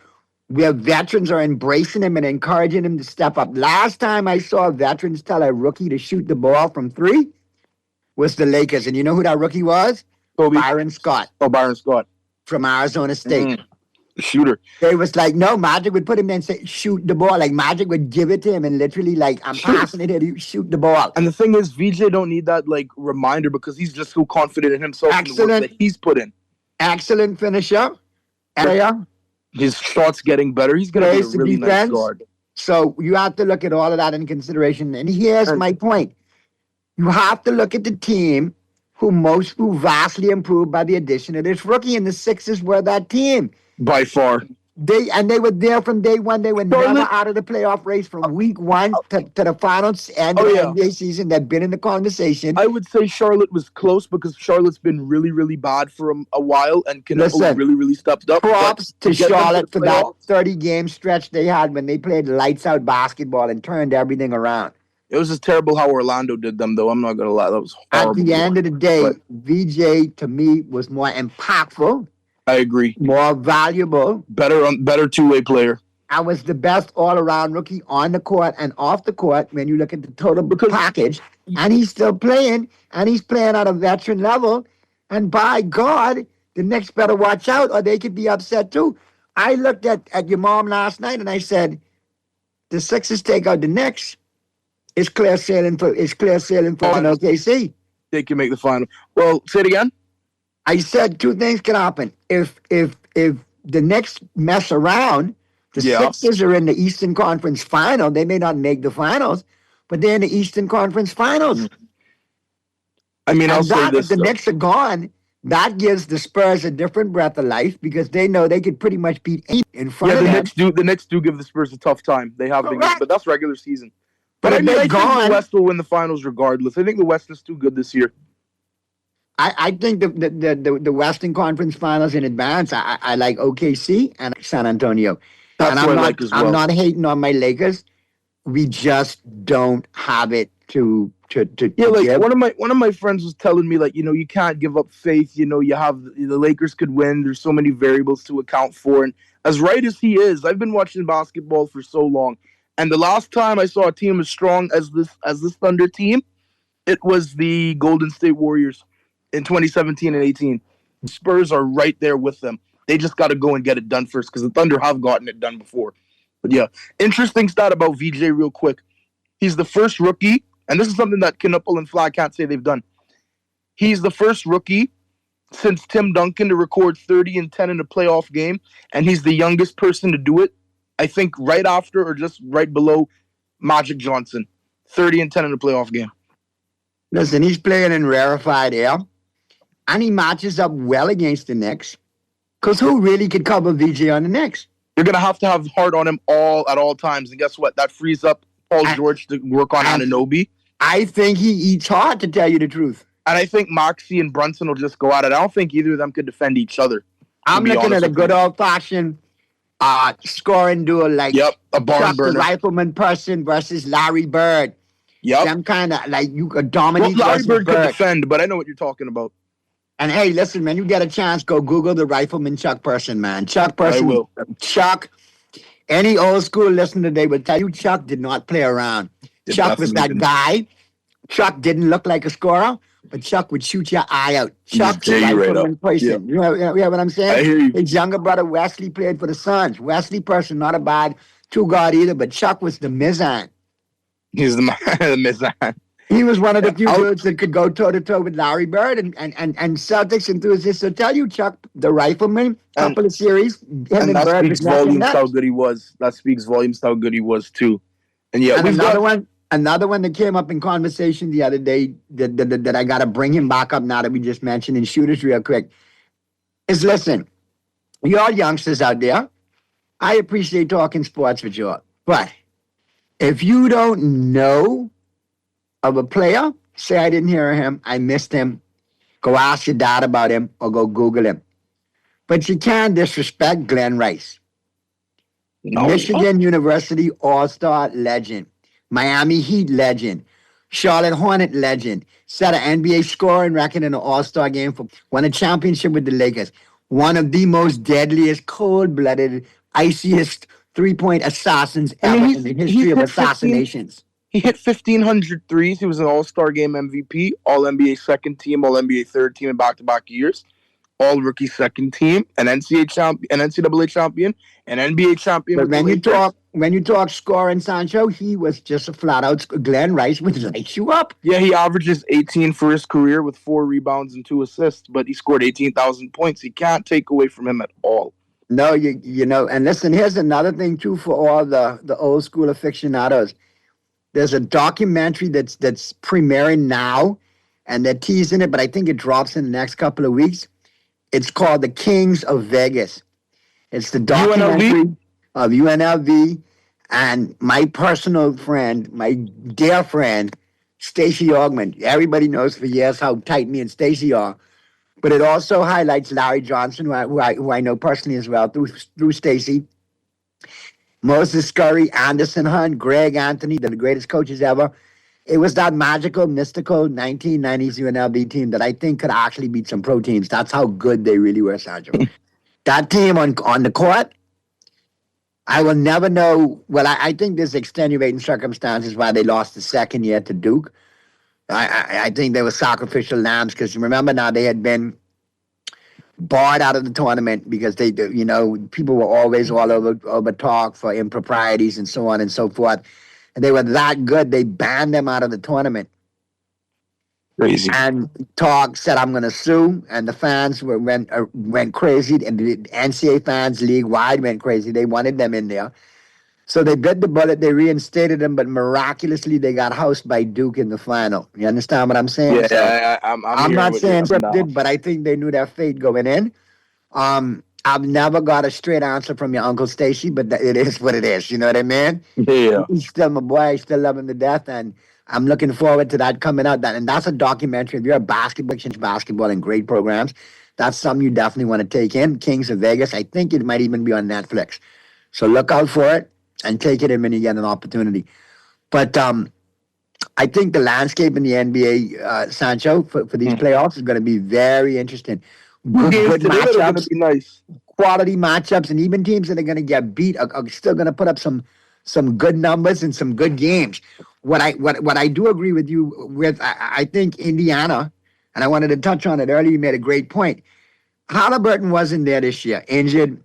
where veterans are embracing him and encouraging him to step up. Last time I saw veterans tell a rookie to shoot the ball from 3 was the Lakers. And you know who that rookie was? Kobe. Byron Scott. Oh, Byron Scott. From Arizona State. Shooter. They was like, no, Magic would put him there and say, shoot the ball. Like, Magic would give it to him and literally, like, I'm passing it here to shoot the ball. And the thing is, VJ don't need that, like, reminder because he's just so confident in himself and the work that he's put in. Excellent finisher. Area. His shot's getting better. He's going to be a really nice guard. So you have to look at all of that in consideration. And here's my point. You have to look at the team who vastly improved by the addition of this rookie, and the Sixers were that team. By far. They were there from day one. They were never out of the playoff race from week 1 to the finals end of the NBA season. They've been in the conversation. I would say Charlotte was close because Charlotte's been really, really bad for a while, and Canupa really, really stepped up. Props to Charlotte for that 30-game stretch they had when they played lights-out basketball and turned everything around. It was just terrible how Orlando did them, though. I'm not going to lie. That was horrible. At the end of the day, VJ, to me, was more impactful. I agree. More valuable. Better two-way player. I was the best all-around rookie on the court and off the court when you look at the total package. And he's still playing, and he's playing at a veteran level. And by God, the Knicks better watch out or they could be upset too. I looked at your mom last night and I said, the Sixers take out the Knicks. It's clear sailing for OKC. They can make the final. Well, say it again. I said 2 things can happen. If the Knicks mess around, the Sixers are in the Eastern Conference Final. They may not make the finals, but they're in the Eastern Conference Finals. I mean, if the Knicks are gone, that gives the Spurs a different breath of life because they know they could pretty much beat any in front of them. The Knicks do give the Spurs a tough time. They have been, but that's regular season. But I think the West will win the finals regardless. I think the West is too good this year. I think the Western Conference Finals in advance, I like OKC and San Antonio. That's what I like as well. I'm not hating on my Lakers. We just don't have it to give. one of my friends was telling me, like, you can't give up faith. You have the Lakers could win. There's so many variables to account for. And as right as he is, I've been watching basketball for so long. And the last time I saw a team as strong as this Thunder team, it was the Golden State Warriors in 2017 and 18. The Spurs are right there with them. They just got to go and get it done first because the Thunder have gotten it done before. But yeah, interesting stat about VJ real quick. He's the first rookie, and this is something that Knupple and Flag can't say they've done. He's the first rookie since Tim Duncan to record 30 and 10 in a playoff game, and he's the youngest person to do it, I think right after or just right below Magic Johnson. 30 and 10 in a playoff game. Listen, he's playing in rarefied air, and he matches up well against the Knicks, because who really could cover VJ on the Knicks? You're going to have Hart on him at all times, and guess what? That frees up Paul George to work on Anunoby. I think he eats hard, to tell you the truth. And I think Maxey and Brunson will just go at it. I don't think either of them could defend each other. I'm looking at a good old-fashioned scoring duel, like a barn Chuck burner. the Rifleman person versus Larry Bird. Yep. Them kind of, like, you could dominate. Well, Larry Bird could defend, but I know what you're talking about. And hey, listen, man, you get a chance, go Google the Rifleman Chuck person, man. Chuck person. I will. Chuck, any old school listener today will tell you Chuck did not play around. Chuck was that guy. Chuck didn't look like a scorer, but Chuck would shoot your eye out. Chuck's a Rifleman person. You know what I'm saying? I hear you. His younger brother Wesley played for the Suns. Wesley person, not a bad two-guard either, but Chuck was the Mizan. He's the Mizan. He was one of the few dudes that could go toe-to-toe with Larry Bird, and Celtics enthusiasts will tell you, Chuck, the Rifleman, couple of series, him and that Bird speaks volumes how good he was. That speaks volumes how good he was, too. And yeah, and another one that came up in conversation the other day that I got to bring him back up now that we just mentioned, and shooters real quick, is listen, you all youngsters out there, I appreciate talking sports with you all, but if you don't know of a player, say I didn't hear him, I missed him, go ask your dad about him or go Google him. But you can't disrespect Glenn Rice. No. Michigan University All-Star legend. Miami Heat legend. Charlotte Hornet legend. Set an NBA scoring record in an All-Star game. Won a championship with the Lakers. One of the most deadliest, cold-blooded, iciest three-point assassins ever in the history of assassinations. He hit 1,500 threes. He was an All-Star Game MVP, All-NBA second team, All-NBA third team in back-to-back years, All-Rookie second team, an NCAA champion, an NBA champion. But when you talk scoring, Sancho, he was just a flat-out Glenn Rice would light you up. Yeah, he averages 18 for his career with 4 rebounds and 2 assists, but he scored 18,000 points. You can't take away from him at all. No, you know, and listen, here's another thing, too, for all the old-school aficionados. There's a documentary that's premiering now, and they're teasing it, but I think it drops in the next couple of weeks. It's called The Kings of Vegas. It's the documentary of UNLV and my personal friend, my dear friend, Stacey Augmon. Everybody knows for years how tight me and Stacey are. But it also highlights Larry Johnson, who I know personally as well, through Stacey. Moses Scurry, Anderson Hunt, Greg Anthony, they're the greatest coaches ever. It was that magical, mystical 1990s UNLV team that I think could actually beat some pro teams. That's how good they really were, Sancho. That team on the court, I will never know. Well, I think there's extenuating circumstances why they lost the second year to Duke. I think they were sacrificial lambs because remember now they had been barred out of the tournament because they, you know, people were always all over talk for improprieties and so on and so forth. And they were that good, they banned them out of the tournament. Crazy. And Talk said, I'm going to sue. And the fans went crazy. And the NCAA fans league-wide went crazy. They wanted them in there. So they bit the bullet. They reinstated them. But miraculously, they got housed by Duke in the final. You understand what I'm saying? Yeah, so, I'm not saying scripted, but I think they knew their fate going in. I've never got a straight answer from your Uncle Stacey, but it is what it is. You know what I mean? Yeah. He's still my boy. I still love him to death. And I'm looking forward to that coming out. And that's a documentary. If you're a basketball and great programs, that's something you definitely want to take in. Kings of Vegas. I think it might even be on Netflix. So look out for it and take it in when you get an opportunity. But I think the landscape in the NBA, Sancho, for these playoffs is going to be very interesting. Good matchups, be nice. Quality matchups, and even teams that are going to get beat are still going to put up some some good numbers and some good games. What I do agree with you with, I think Indiana, and I wanted to touch on it earlier. You made a great point. Halliburton wasn't there this year, injured.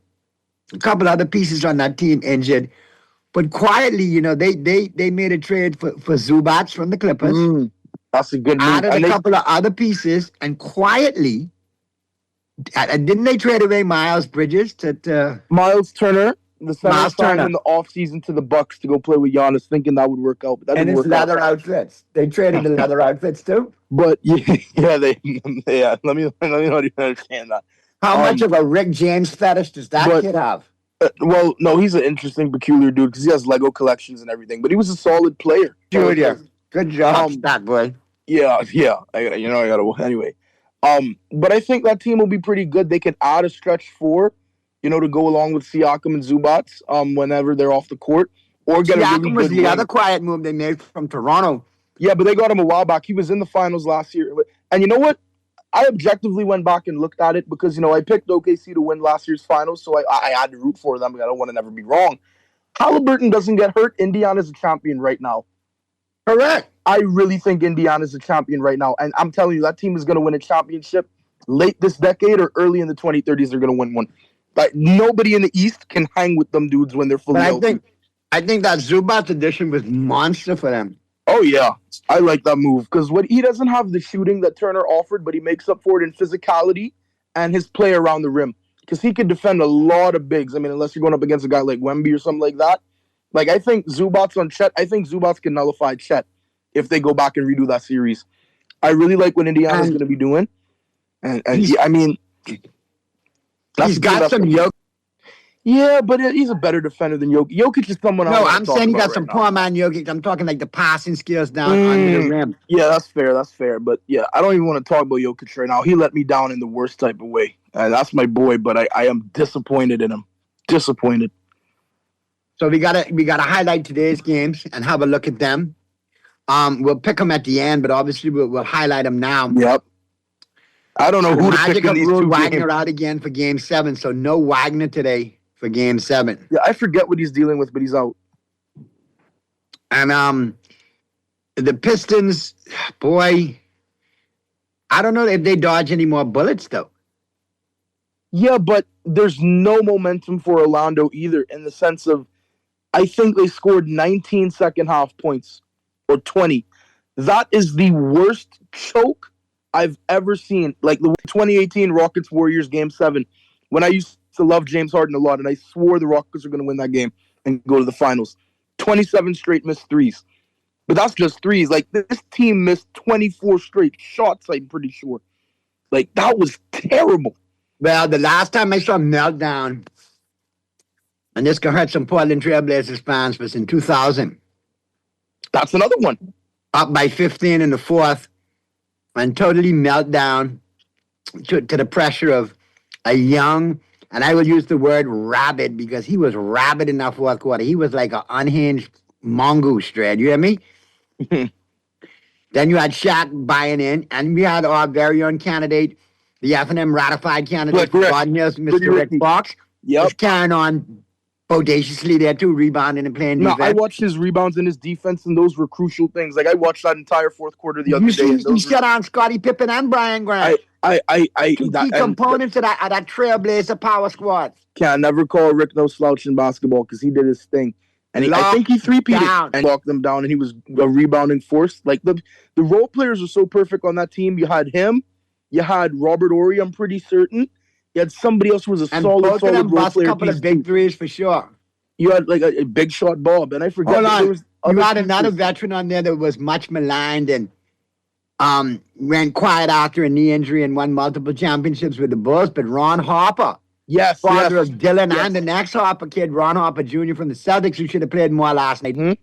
A couple other pieces on that team injured. But quietly, they made a trade for Zubats from the Clippers. That's a good move. Added a couple of other pieces, and quietly, didn't they trade away Miles Bridges to Miles Turner? The center Miles signed Turner. in the offseason to the Bucks to go play with Giannis, thinking that would work out. But that and didn't his work out. leather outfits. They traded the leather outfits too. But yeah, let me not even understand that. How much of a Rick James fetish does that kid have? Well, no, he's an interesting, peculiar dude because he has Lego collections and everything. But he was a solid player. Junior, good job, that boy. Yeah. I gotta anyway. But I think that team will be pretty good. They can add a stretch four, to go along with Siakam and Zubats, whenever they're off the court, or get Siakam a really was good the wing. other quiet move they made from Toronto. Yeah, but they got him a while back. He was in the finals last year, and you know what? I objectively went back and looked at it because, I picked OKC to win last year's finals, so I had to root for them. I don't want to never be wrong. Halliburton doesn't get hurt. Indiana's a champion right now. Correct. I really think Indiana's a champion right now. And I'm telling you, that team is going to win a championship late this decade or early in the 2030s. They're going to win one. Like, nobody in the East can hang with them dudes when they're fully healthy. I think that Zubats addition was monster for them. Oh, yeah. I like that move because he doesn't have the shooting that Turner offered, but he makes up for it in physicality and his play around the rim because he can defend a lot of bigs. I mean, unless you're going up against a guy like Wemby or something like that. Like, I think Zubats on Chet, I think Zubats can nullify Chet if they go back and redo that series. I really like what Indiana's going to be doing. And he's got some Jokic. Yeah, but he's a better defender than Jokic. Jokic is someone else. No, I'm saying he got some poor man Jokic. I'm talking like the passing skills down under the rim. Yeah, that's fair. But yeah, I don't even want to talk about Jokic right now. He let me down in the worst type of way. That's my boy, but I am disappointed in him. Disappointed. So we gotta highlight today's games and have a look at them. We'll pick them at the end, but obviously we'll highlight them now. Yep. I don't know who to pick in these two games. Wagner out again for Game 7, so no Wagner today for Game 7. Yeah, I forget what he's dealing with, but he's out. And the Pistons, boy, I don't know if they dodge any more bullets though. Yeah, but there's no momentum for Orlando either in the sense of I think they scored 19 second half points or 20. That is the worst choke I've ever seen. Like the 2018 Rockets Warriors Game 7, when I used to love James Harden a lot, and I swore the Rockets were going to win that game and go to the finals. 27 straight missed threes. But that's just threes. Like, this team missed 24 straight shots, I'm pretty sure. Like, that was terrible. Well, the last time I saw meltdown, and this could hurt some Portland Trailblazers fans, was in 2000. That's another one. Up by 15 in the fourth, and totally meltdown to the pressure of a young, and I will use the word rabid because he was rabid in that fourth quarter. He was like an unhinged mongoose, Dredd. You hear me? Then you had Shaq buying in, and we had our very own candidate, the F&M ratified candidate for God Hills, Mr. Rick Fox. Yep. Was carrying on bodaciously there too, rebounding and playing defense. No, I watched his rebounds and his defense, and those were crucial things. Like, I watched that entire fourth quarter the other day. He shut on Scottie Pippen and Brian Grant. Two key components of that Trailblazer power squad. Can't never call Rick no slouch in basketball because he did his thing. And I think he three-peated and locked them down, and he was a rebounding force. Like, the role players were so perfect on that team. You had him. You had Robert Horry, I'm pretty certain. You had somebody else who was a solid role player. A couple of big threes for sure. You had, like, a big shot Bob, and I forget. Hold on. You had another veteran on there that was much maligned and went quiet after a knee injury and won multiple championships with the Bulls, but Ron Harper. Yes. Father of Dylan and the next Harper kid, Ron Harper Jr. from the Celtics, who should have played more last night. Mm-hmm.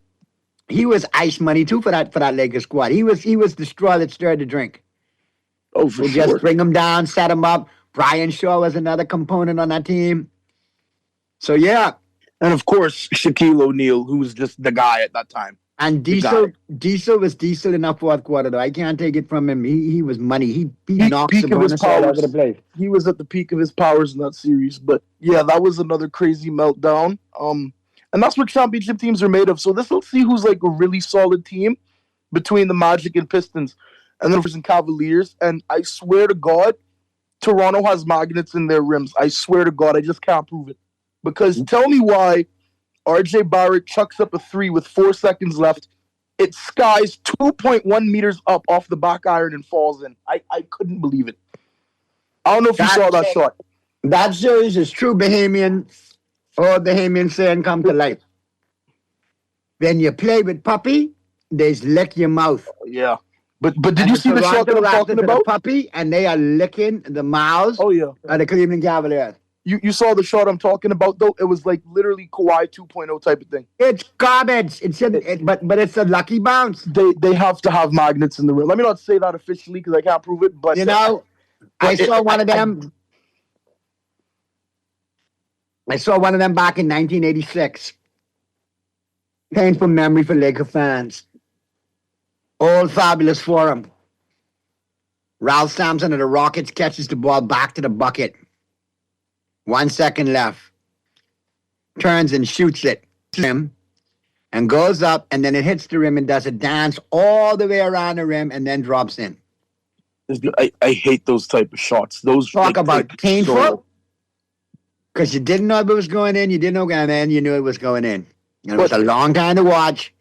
He was ice money too for that Lakers squad. He was the straw that stirred the drink. Oh, for sure. Just bring him down, set him up. Brian Shaw was another component on that team. So yeah. And of course, Shaquille O'Neal, who was just the guy at that time. And Diesel was decent in that fourth quarter, though. I can't take it from him. He was money. He knocked Sabonis all over the place. He was at the peak of his powers in that series. But yeah, that was another crazy meltdown. And that's what championship teams are made of. So let's see who's like a really solid team between the Magic and Pistons. And then and Cavaliers. And I swear to God, Toronto has magnets in their rims. I swear to God, I just can't prove it. Because tell me why RJ Barrett chucks up a 3 with 4 seconds left. It skies 2.1 meters up off the back iron and falls in. I couldn't believe it. I don't know if you saw that shot. That series is true Bahamian, or Bahamian saying come to life. When you play with puppy, they lick your mouth. Yeah. But did you see the shot that I'm talking about? Puppy, and they are licking the mouths of the Cleveland Cavaliers. You saw the shot I'm talking about, though? It was like literally Kawhi 2.0 type of thing. It's garbage. But it's a lucky bounce. They have to have magnets in the rim. Let me not say that officially because I can't prove it. But I saw one of them. I saw one of them back in 1986. Painful memory for Laker fans. Old fabulous forum. Ralph Sampson of the Rockets catches the ball back to the bucket. 1 second left. Turns and shoots it. And goes up, and then it hits the rim and does a dance all the way around the rim and then drops in. I hate those type of shots. Those talk about painful. Because you didn't know if it was going in, you didn't know it was going in, you knew it was going in. And it was a long time to watch.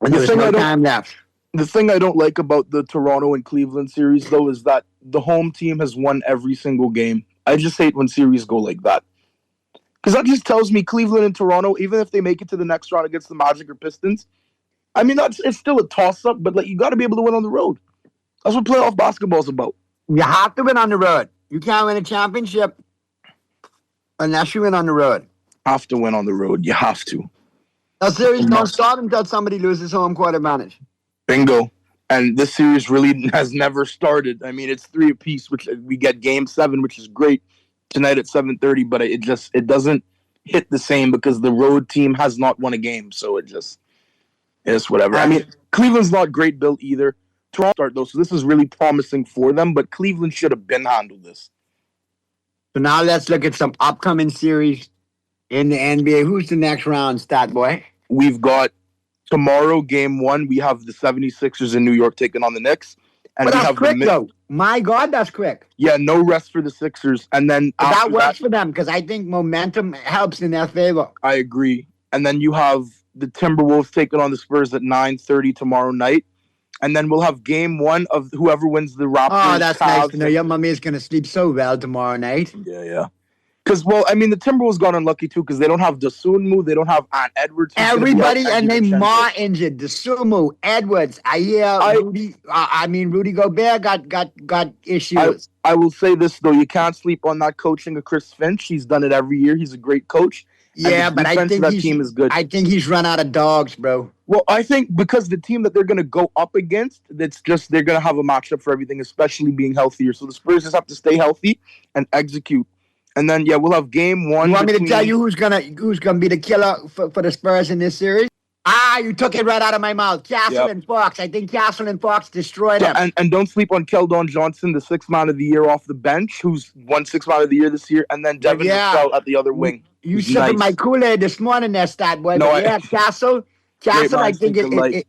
And there was no time left. The thing I don't like about the Toronto and Cleveland series, though, is that the home team has won every single game. I just hate when series go like that. Because that just tells me Cleveland and Toronto, even if they make it to the next round against the Magic or Pistons, I mean, it's still a toss-up, but like you got to be able to win on the road. That's what playoff basketball is about. You have to win on the road. You can't win a championship unless you win on the road. Have to win on the road. You have to. A series don't start until somebody loses home court advantage. Bingo. And this series really has never started. I mean, it's 3 apiece, which we get Game 7, which is great tonight at 7:30, but it doesn't hit the same because the road team has not won a game. So it's whatever. I mean, Cleveland's not great built either. Toronto start though, so this is really promising for them, but Cleveland should have been handled this. So now let's look at some upcoming series in the NBA. Who's the next round, Stat Boy? We've got tomorrow, Game 1, we have the 76ers in New York taking on the Knicks. And but that's quick, though. My God, that's quick. Yeah, no rest for the Sixers. And then that works for them because I think momentum helps in their favor. I agree. And then you have the Timberwolves taking on the Spurs at 9:30 tomorrow night. And then we'll have Game 1 of whoever wins the Raptors. Oh, that's nice to know. Your mommy is going to sleep so well tomorrow night. Yeah. Because, well, I mean, the Timberwolves got unlucky, too, because they don't have Dosunmu, they don't have Ant Edwards. Everybody and they more injured. Dosunmu, Edwards. I hear Rudy Gobert got issues. I will say this, though. You can't sleep on that coaching of Chris Finch. He's done it every year. He's a great coach. Yeah, but I think that team is good. I think he's run out of dogs, bro. Well, I think because the team that they're going to go up against, it's just they're going to have a matchup for everything, especially being healthier. So the Spurs just have to stay healthy and execute. And then, yeah, we'll have Game 1. You want me to tell you who's gonna be the killer for the Spurs in this series? You took it right out of my mouth. Castle and Fox. I think Castle and Fox destroyed them. And don't sleep on Keldon Johnson, the 6th man of the year off the bench, who's won 6th man of the year this year. And then Devin Vassell at the other wing. You sipping my Kool-Aid this morning there, Stat Boy. No, Castle. Castle, I think,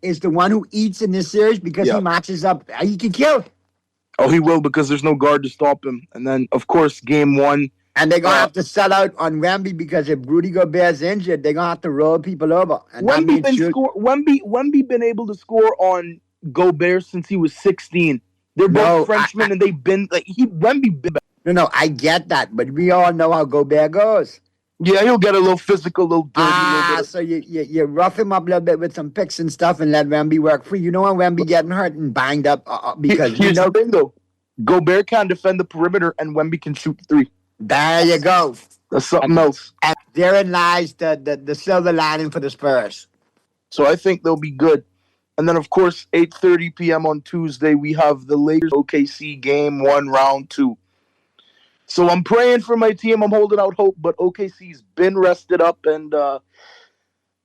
is the one who eats in this series because he matches up. He can kill. Oh, he will because there's no guard to stop him. And then, of course, Game 1. And they're going to have to sell out on Wemby because if Rudy Gobert's injured, they're going to have to roll people over. And Wemby been able to score on Gobert since he was 16. They're both Frenchmen, and they've been like Wemby. No, I get that, but we all know how Gobert goes. Yeah, he'll get a little physical, a little dirty. So you rough him up a little bit with some picks and stuff and let Wemby work free. You know when Wemby getting hurt and banged up because here's the thing though, Gobert can defend the perimeter and Wemby can shoot 3. There you go. That's something else. And therein lies the silver lining for the Spurs. So I think they'll be good. And then, of course, 8:30 p.m. on Tuesday, we have the Lakers OKC Game 1, Round 2. So I'm praying for my team. I'm holding out hope, but OKC's been rested up, and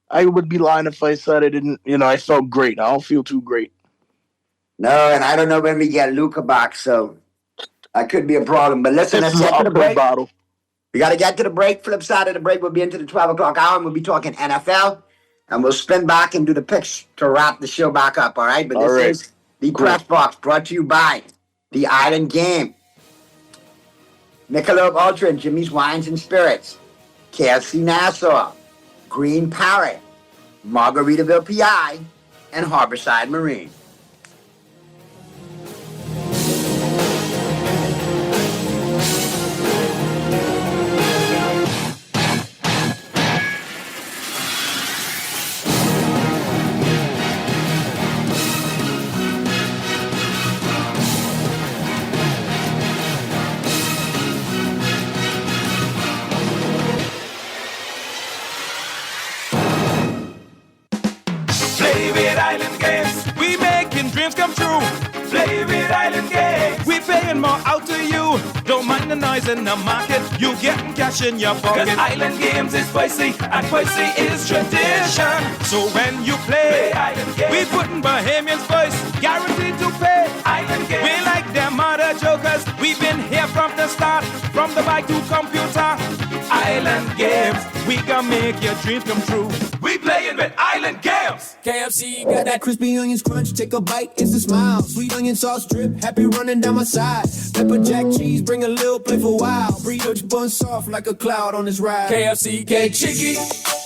I would be lying if I said I didn't. I felt great. I don't feel too great. No, and I don't know when we get Luka back, so that could be a problem. But listen, let's get to the break. Battle. We got to get to the break. Flip side of the break, we'll be into the 12 o'clock hour, and we'll be talking NFL, and we'll spin back and do the picks to wrap the show back up, all right? But this is the Press Box, brought to you by The Island Game, Michelob Ultra and Jimmy's Wines and Spirits, KFC Nassau, Green Parrot, Margaritaville PI, and Harborside Marine. Play with Island Games. We making dreams come true. Play with Island Games. We paying more out to you. Don't mind the noise in the market. You getting cash in your pocket. 'Cause Island Games is spicy and spicy is tradition. So when you play Island Games, we putting Bahamians first. Guaranteed to pay. Island Games. We like them other jokers. We've been here from the start. From the bike to computer. Island Games. We gonna make your dreams come true. We playing with Island Games. KFC got that crispy onions crunch. Take a bite, it's a smile. Sweet onion sauce drip, happy running down my side. Pepper jack cheese, bring a little playful wow. Burrito bun soft like a cloud on this ride. KFC, get chicky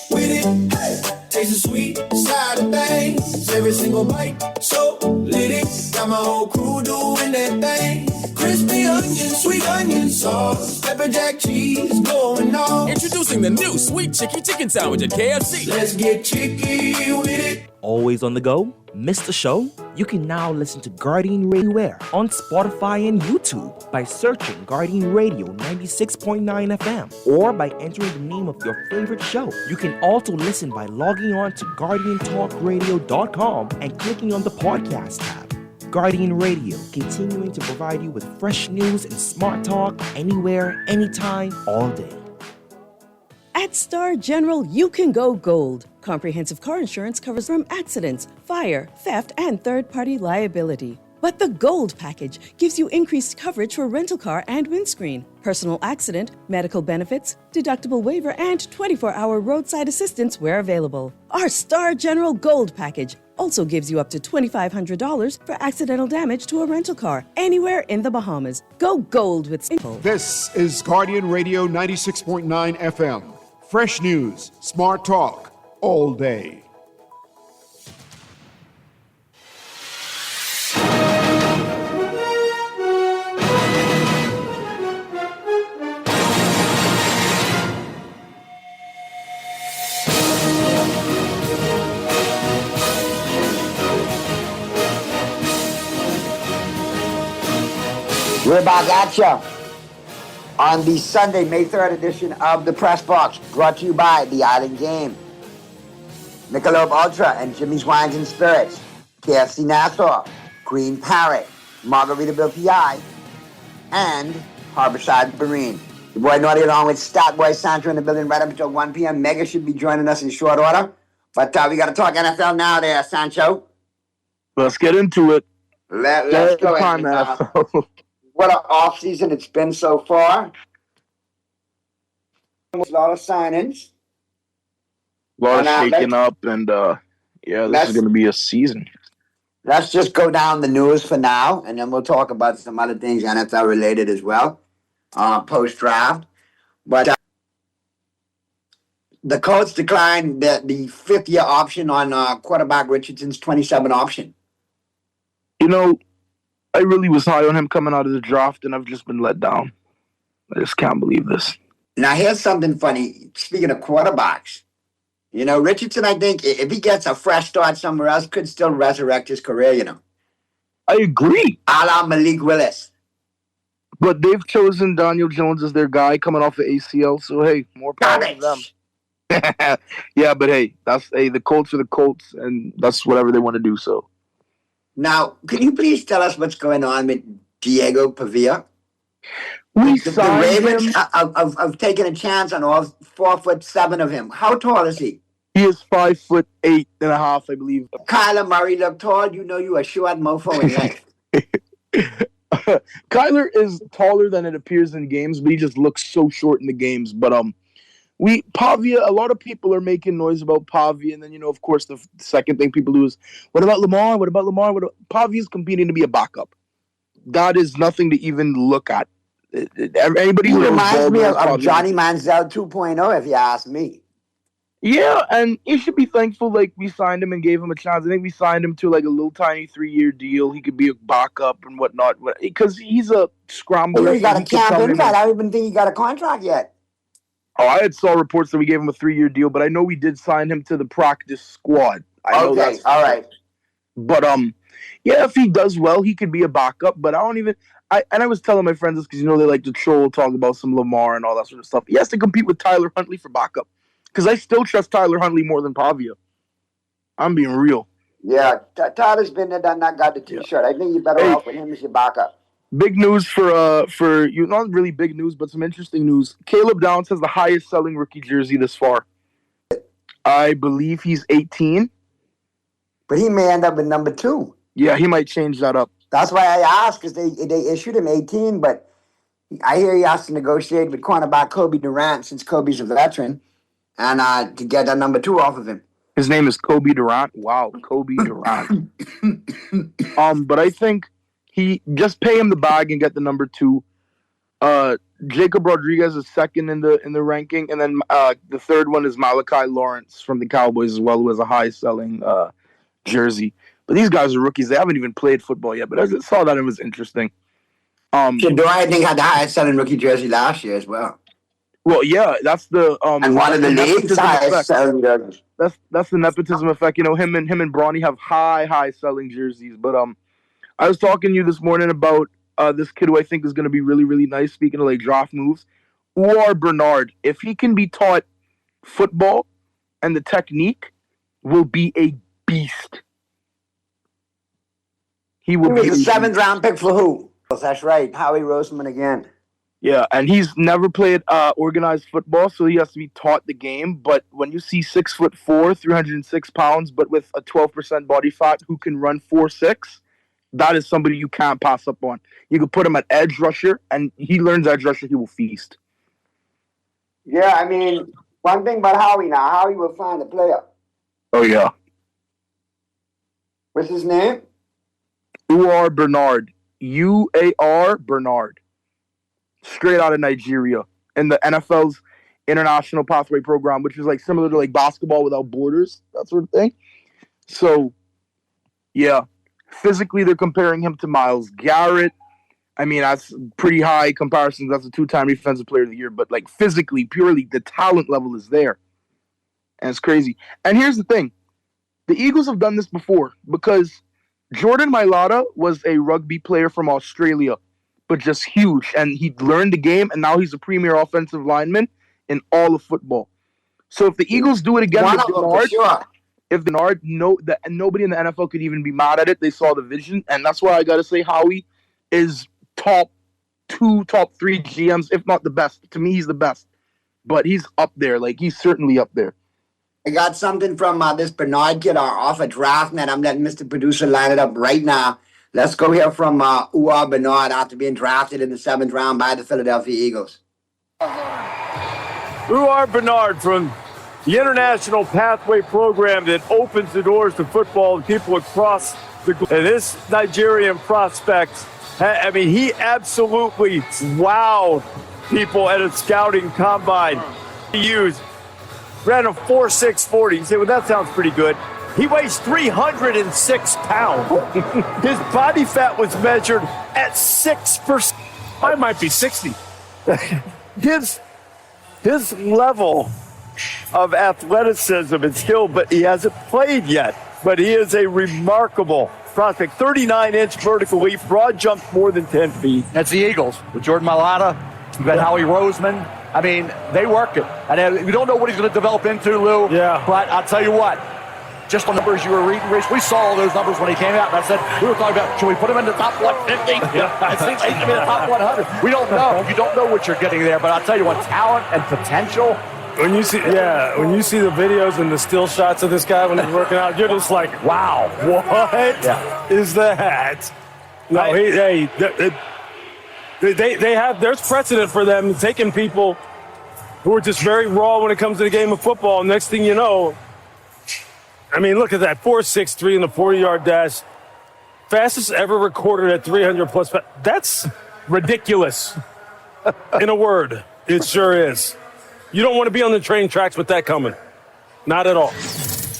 with it. Hey. Taste the sweet side of things. Every single bite, so lit it. Got my whole crew doing that thing. Crispy onion, sweet onion sauce. Pepper jack cheese, going on. Introducing the new Sweet Chicky Chicken Sandwich at KFC. Let's get chicky with it. Always on the go? Missed the show? You can now listen to Guardian Radio on Spotify and YouTube by searching Guardian Radio 96.9 FM or by entering the name of your favorite show. You can also listen by logging on to GuardianTalkRadio.com and clicking on the podcast tab. Guardian Radio, continuing to provide you with fresh news and smart talk anywhere, anytime, all day. At Star General, you can go gold. Comprehensive car insurance covers from accidents, fire, theft, and third-party liability. But the Gold package gives you increased coverage for rental car and windscreen, personal accident, medical benefits, deductible waiver, and 24-hour roadside assistance where available. Our Star General Gold package also gives you up to $2,500 for accidental damage to a rental car anywhere in the Bahamas. Go gold with Simple. This is Guardian Radio 96.9 FM. Fresh news, smart talk, all day. We're back at you on the Sunday, May 3rd edition of the Press Box, brought to you by The Island Game, Michelob Ultra and Jimmy's Wines and Spirits, KFC Nassau, Green Parrot, Margaritaville PI, and Harborside Marine. Your boy Naughty along with Stat Boy Sancho in the building right up until 1 p.m. Mega should be joining us in short order. But we got to talk NFL now there, Sancho. Let's get into it. Let's go ahead. What an offseason it's been so far. A lot of signings. A lot of shaking up, and this is going to be a season. Let's just go down the news for now, and then we'll talk about some other things NFL related as well, post-draft. But the Colts declined the fifth-year option on quarterback Richardson's 27 option. You know, I really was high on him coming out of the draft, and I've just been let down. I just can't believe this. Now, here's something funny. Speaking of quarterbacks, you know, Richardson, I think, if he gets a fresh start somewhere else, could still resurrect his career, you know. I agree. A la Malik Willis. But they've chosen Daniel Jones as their guy coming off the ACL, so, hey, more power to them. Yeah, but, hey, the Colts are the Colts, and that's whatever they want to do, so. Now, can you please tell us what's going on with Diego Pavia? The Ravens have taken a chance on all 4'7" of him. How tall is he? He is 5'8.5", I believe. Kyler Murray looked tall. You know you a short mofo in life. Kyler is taller than it appears in games, but he just looks so short in the games. But Pavia, a lot of people are making noise about Pavia, and then of course the second thing people do is, what about Lamar? What about Lamar? Pavia's competing to be a backup. That is nothing to even look at. Anybody He who reminds me of Pavia, Johnny Manziel 2.0, if you ask me. Yeah, and you should be thankful. Like, we signed him and gave him a chance. I think we signed him to like a little tiny 3-year deal. He could be a backup and whatnot, because he's a scrambler. He got a camp invite. I don't even think he got a contract yet. Oh, I had saw reports that we gave him a 3-year deal, but I know we did sign him to the practice squad. I know Okay, all right. But yeah, if he does well, he could be a backup. But I don't even. I was telling my friends this because they like to troll, talk about some Lamar and all that sort of stuff. He has to compete with Tyler Huntley for backup, because I still trust Tyler Huntley more than Pavia. I'm being real. Yeah, Tyler's been there, done that, got the T-shirt. I think you're better off with him as your backup. Big news for you, not really big news, but some interesting news. Caleb Downs has the highest selling rookie jersey this far. I believe he's 18. But he may end up with number 2. Yeah, he might change that up. That's why I asked, because they issued him 18, but I hear he has to negotiate with cornerback Kobe Durant, since Kobe's a veteran, and to get that number 2 off of him. His name is Kobe Durant. Wow, Kobe Durant. But I think he just pay him the bag and get the number 2. Jacob Rodriguez is second in the ranking, and then the third one is Malachi Lawrence from the Cowboys as well, who has a high selling jersey. But these guys are rookies; they haven't even played football yet. But I saw that, it was interesting. Shador, I think, had the highest selling rookie jersey last year as well. Well, yeah, that's the and one of the league's highest selling jerseys. That's the nepotism effect. Him and Bronny have high selling jerseys. But I was talking to you this morning about this kid who I think is going to be really, really nice. Speaking of like draft moves, Uar Bernard, if he can be taught football and the technique, will be a beast. He will be a 7th round pick for who? That's right, Howie Roseman again. Yeah, and he's never played organized football, so he has to be taught the game. But when you see 6'4", 306 pounds, but with a 12% body fat, who can run 4.6, that is somebody you can't pass up on. You could put him at edge rusher, and he learns edge rusher, he will feast. Yeah, I mean, one thing about Howie now, Howie will find a player. Oh, yeah. What's his name? Uar Bernard. U-A-R Bernard. Straight out of Nigeria. In the NFL's International Pathway Program, which is like similar to like basketball without borders, that sort of thing. So, yeah. Physically, they're comparing him to Myles Garrett. I mean, that's pretty high comparisons. That's a 2-time Defensive Player of the Year. But like physically, purely, the talent level is there. And it's crazy. And here's the thing. The Eagles have done this before, because Jordan Mailata was a rugby player from Australia, but just huge. And he learned the game, and now he's a premier offensive lineman in all of football. So if the Eagles do it again with Bernard, if Bernard, nobody in the NFL could even be mad at it. They saw the vision, and that's why I got to say Howie is top 2, top 3 GMs, if not the best. To me, he's the best. But he's up there. Like, he's certainly up there. I got something from this Bernard kid off a draft net. I'm letting Mr. Producer line it up right now. Let's go hear from Uar Bernard after being drafted in the 7th round by the Philadelphia Eagles. Uar Bernard from the International Pathway Program that opens the doors to football to people across the globe. And this Nigerian prospect, I mean, he absolutely wowed people at a scouting combine. He ran a 4.640. You say, well, that sounds pretty good. He weighs 306 pounds. His body fat was measured at 6%. I might be 60. His level of athleticism and skill, but he hasn't played yet. But he is a remarkable prospect. 39-inch vertical leap, broad jump more than 10 feet. That's the Eagles with Jordan Mailata. You've got Howie Roseman. I mean, they work it. And we don't know what he's going to develop into, Lou. Yeah. But I'll tell you what, just the numbers you were reading, Rich, we saw all those numbers when he came out. And I said, we were talking about, should we put him in the top 150? Yeah. I think he's in the top 100. We don't know. You don't know what you're getting there. But I'll tell you what, talent and potential. When you see the videos and the still shots of this guy when he's working out, you're just like, wow, what is that? No, they have. There's precedent for them taking people who are just very raw when it comes to the game of football. Next thing you know, I mean, look at that 4.63 in the 40-yard dash, fastest ever recorded at 300 plus. That's ridiculous. In a word, it sure is. You don't want to be on the train tracks with that coming. Not at all.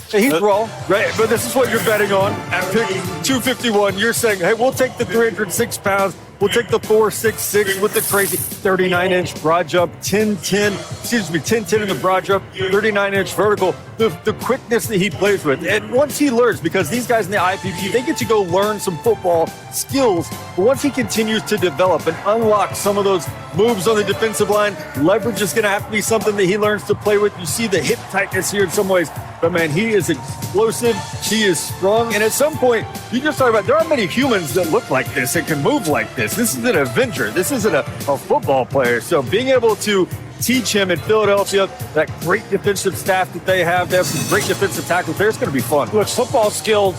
Hey, he's wrong, right? But this is what you're betting on. At pick 251, you're saying, hey, we'll take the 306 pounds. We'll take the 4.66 with the crazy 39-inch broad jump, 10.10 in the broad jump, 39-inch vertical. The quickness that he plays with. And once he learns, because these guys in the IPP, they get to go learn some football skills. But once he continues to develop and unlock some of those moves on the defensive line, leverage is going to have to be something that he learns to play with. You see the hip tightness here in some ways. But, man, he is explosive. He is strong. And at some point, you just talk about there aren't many humans that look like this and can move like this. This is an Avenger. This isn't a football player. So being able to teach him in Philadelphia, that great defensive staff that they have some great defensive tackles there, it's going to be fun. Look, football skills,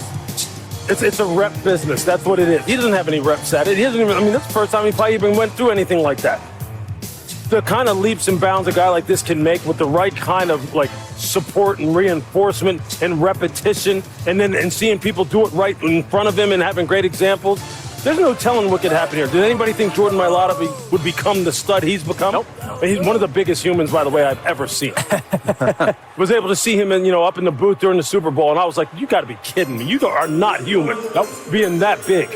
it's a rep business. That's what it is. He doesn't have any reps at it. He doesn't even, that's the first time he probably even went through anything like that. The kind of leaps and bounds a guy like this can make with the right kind of support and reinforcement and repetition, and seeing people do it right in front of him and having great examples. There's no telling what could happen here. Did anybody think Jordan Mailata would become the stud he's become? Nope. He's one of the biggest humans, by the way, I've ever seen. Was able to see him up in the booth during the Super Bowl, and I was like, you got to be kidding me. You are not human. Nope. Being that big.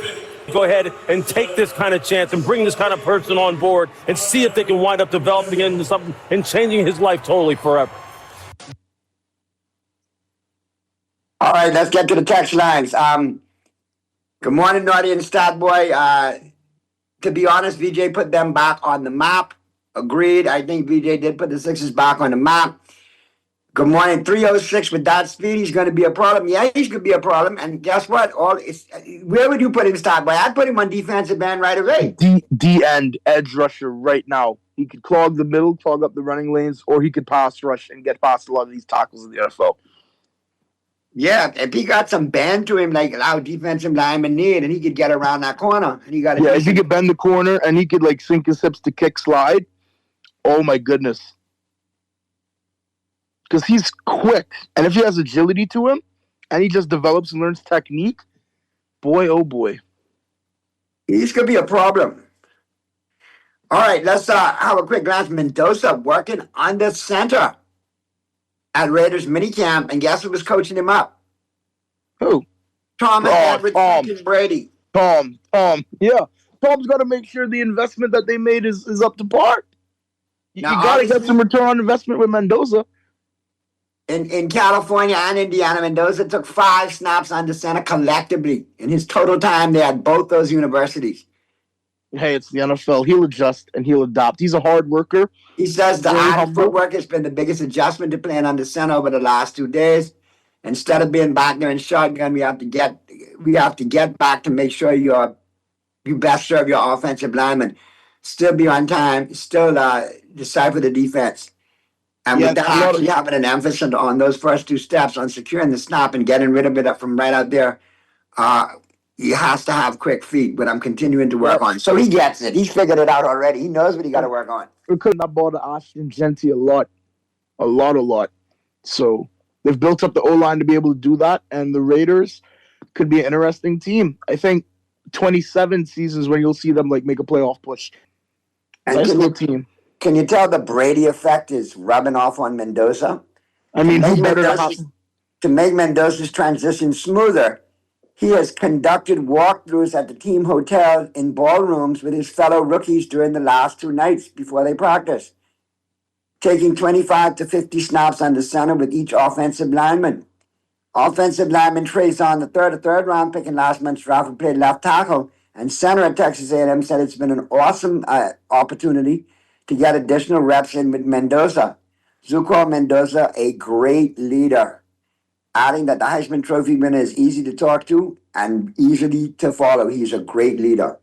Go ahead and take this kind of chance and bring this kind of person on board and see if they can wind up developing into something and changing his life totally forever. All right, let's get to the text lines. Good morning, Naughty and Stat Boy. To be honest, VJ put them back on the map. Agreed. I think VJ did put the Sixers back on the map. Good morning, 306 with that speed. He's going to be a problem. Yeah, he's going to be a problem. And guess what? Where would you put him, Stat Boy? I'd put him on defensive end right away. D end, edge rusher right now. He could clog the middle, clog up the running lanes, or he could pass rush and get past a lot of these tackles in the NFL. Yeah, if he got some bend to him like our defensive lineman need, and he could get around that corner. And if he could bend the corner and he could sink his hips to kick slide, oh my goodness. Because he's quick. And if he has agility to him and he just develops and learns technique, boy, oh boy. He's going to be a problem. All right, let's have a quick glance. Mendoza working under center at Raiders minicamp, and guess who was coaching him up? Who? Tom Brady. Tom. Yeah. Tom's got to make sure the investment that they made is up to par. You got to get some return on investment with Mendoza. In California and Indiana, Mendoza took 5 snaps under center collectively in his total time there at both those universities. Hey, it's the NFL. He'll adjust and he'll adopt. He's a hard worker. He says the added footwork has been the biggest adjustment to playing under center over the last 2 days. Instead of being back there in shotgun, we have to get back to make sure you best serve your offensive lineman. Still be on time. Still decipher the defense. And with that, actually having an emphasis on those first 2 steps on securing the snap and getting rid of it from right out there, he has to have quick feet, but I'm continuing to work on. So he gets it. He's figured it out already. He knows what he got to work on. We couldn't have bought Ashton Genty a lot. So they've built up the O-line to be able to do that, and the Raiders could be an interesting team. I think 27 seasons when you'll see them make a playoff push. And nice little team. Can you tell the Brady effect is rubbing off on Mendoza? I mean, to make Mendoza's transition smoother, he has conducted walkthroughs at the team hotel in ballrooms with his fellow rookies during the last 2 nights before they practice, taking 25 to 50 snaps under center with each offensive lineman. Offensive lineman Trayson, a third-round pick in last month's draft, who played left tackle and center at Texas A&M, said it's been an awesome opportunity to get additional reps in with Mendoza. Zuko Mendoza, a great leader. Adding that the Heisman Trophy winner is easy to talk to and easily to follow. He's a great leader.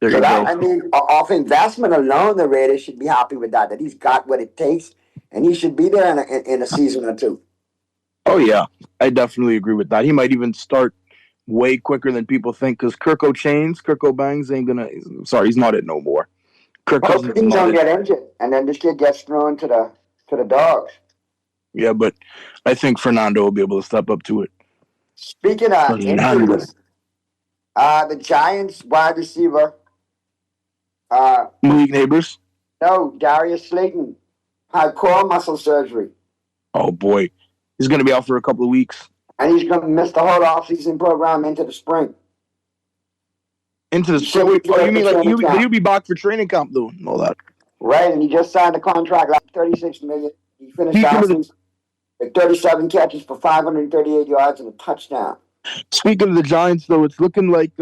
Off investment alone, the Raiders should be happy with that he's got what it takes, and he should be there in a season or 2. Oh, yeah. I definitely agree with that. He might even start way quicker than people think. Because Kirk O'Bangs ain't gonna. Sorry, he's not it no more. Kirk Cousins Hopefully he don't get injured, and then this kid gets thrown to the dogs. Yeah, but I think Fernando will be able to step up to it. Speaking of injuries, the Giants wide receiver, Malik Neighbors. No, Darius Slayton had core muscle surgery. Oh boy, he's going to be out for a couple of weeks. And he's going to miss the whole offseason program into the spring. Into the spring? Wait, you mean like he'll be back for training camp though? And all that. Right, and he just signed a contract like $36 million. He finished last season with 37 catches for 538 yards and a touchdown. Speaking of the Giants, though, it's looking like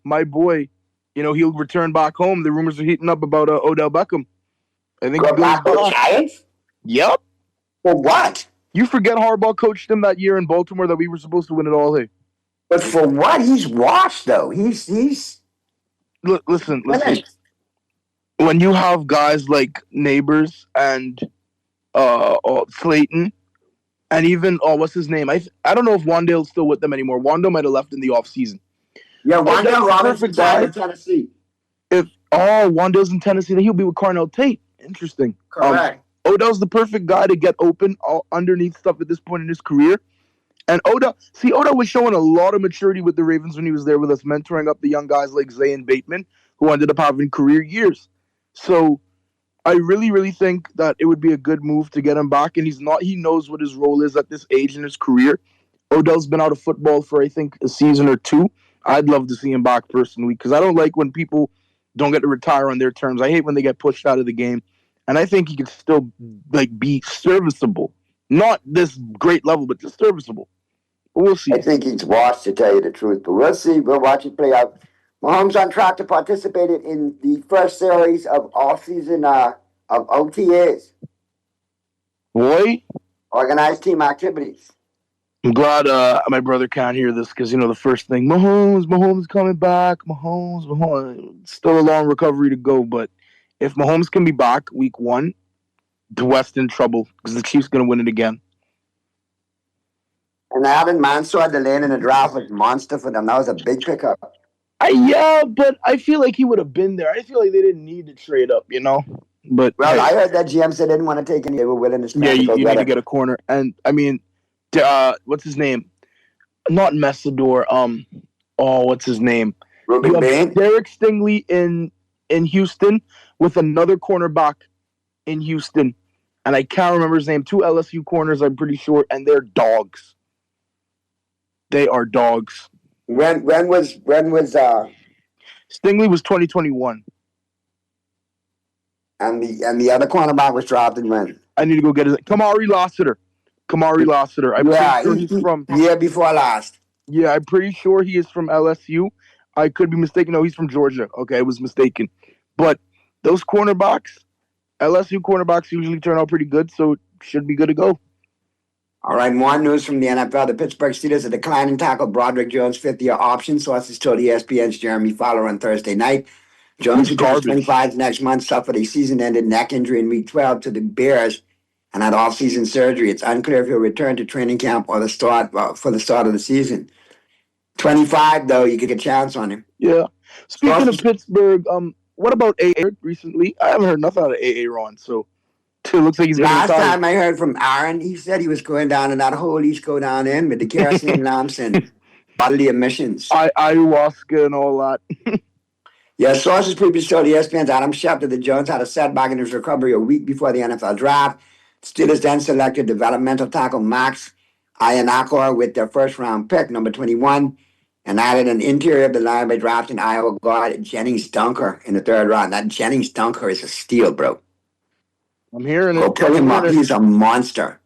my boy, he'll return back home. The rumors are heating up about Odell Beckham. I think go back to the Giants? Yep. For what? You forget Harbaugh coached him that year in Baltimore that we were supposed to win it all, hey? But for what? He's washed, though. He's Listen. When you have guys like Neighbors and Slayton, and even what's his name? I don't know if Wandale's still with them anymore. Wando might have left in the offseason. Yeah, Wandale Robinson's in Tennessee. Wandale's in Tennessee, then he'll be with Carnell Tate. Interesting. Correct. Odell's the perfect guy to get open underneath stuff at this point in his career. And Odell was showing a lot of maturity with the Ravens when he was there with us, mentoring up the young guys like Zay and Bateman, who ended up having career years. So I really, really think that it would be a good move to get him back. And he knows what his role is at this age in his career. Odell's been out of football for, I think, a season or two. I'd love to see him back personally because I don't like when people don't get to retire on their terms. I hate when they get pushed out of the game. And I think he could still be serviceable. Not this great level, but just serviceable. But we'll see. I think he's washed, to tell you the truth. But we'll see. We'll watch it play out. Mahomes on track to participate in the first series of off-season of OTAs. Boy. Organized team activities. I'm glad my brother can't hear this because, the first thing, Mahomes coming back. Mahomes. Still a long recovery to go, but if Mahomes can be back week 1, the West in trouble because the Chiefs going to win it again. And having Mansour delaying in the draft was monster for them. That was a big pickup. Yeah, but I feel like he would have been there. I feel like they didn't need to trade up, But I heard that GM said they didn't want to take any. They were willing to spend. Yeah, you need to get a corner. And I mean, what's his name? Not Messidor. What's his name? Ruben Bain. Derek Stingley in Houston with another cornerback in Houston, and I can't remember his name. 2 LSU corners, I'm pretty sure, and they're dogs. They are dogs. When was Stingley was 2021, and the other cornerback was drafted when? I need to go get his Kamari Lassiter. I'm pretty sure he's from year before last. Yeah, I'm pretty sure he is from LSU. I could be mistaken. No, he's from Georgia. Okay, I was mistaken. But those cornerbacks, LSU cornerbacks usually turn out pretty good, so it should be good to go. All right, more news from the NFL. The Pittsburgh Steelers are declining tackle Broderick Jones' 5th-year option, sources told ESPN's Jeremy Fowler on Thursday night. Jones, who turns 25 next month, suffered a season-ending neck injury in Week 12 to the Bears and had off-season surgery. It's unclear if he'll return to training camp or for the start of the season. 25, though, you could get a chance on him. Yeah. Speaking of Pittsburgh, what about AA recently? I haven't heard nothing out of AA Ron, so it looks like he's going to Last time I heard from Aaron, he said he was going down in that hole he's going down in with the kerosene lamps and bodily emissions. Ayahuasca and all that. Yeah, sources previously told ESPN's Adam Schefter that Jones had a setback in his recovery a week before the NFL draft. Steelers then selected developmental tackle Max Ianakor with their first-round pick, number 21, and added an interior of the line by drafting Iowa guard Jennings Dunker in the 3rd round. That Jennings Dunker is a steal, bro. I'm hearing it. Go pull him up. He's a monster.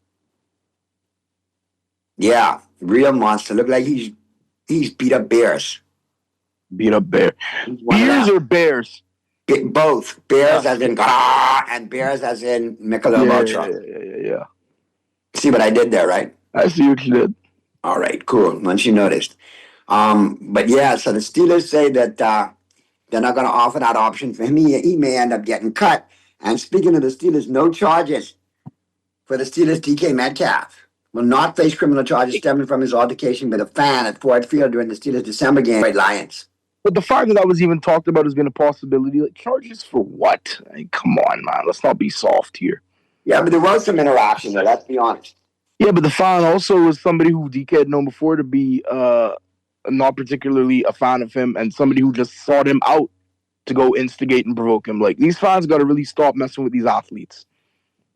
Yeah, real monster. Look like he's beat up bears. Beat up bear. Bears or bears? Both. Bears as in and bears as in Michelob Ultra. Yeah. See what I did there, right? I see what you did. All right, cool. Once you noticed. But yeah, so the Steelers say that they're not going to offer that option for him. He may end up getting cut. And speaking of the Steelers, no charges for the Steelers' DK Metcalf. will not face criminal charges stemming from his altercation with a fan at Ford Field during the Steelers' December game with Lions. But the fire that was even talked about has been a possibility. Like, charges for what? I mean, come on, man. Let's not be soft here. Yeah, but there was some interaction there, let's be honest. Yeah, but the fan also was somebody who DK had known before to be not particularly a fan of him, and somebody who just sought him out to go instigate and provoke him. Like, these fans got to really stop messing with these athletes.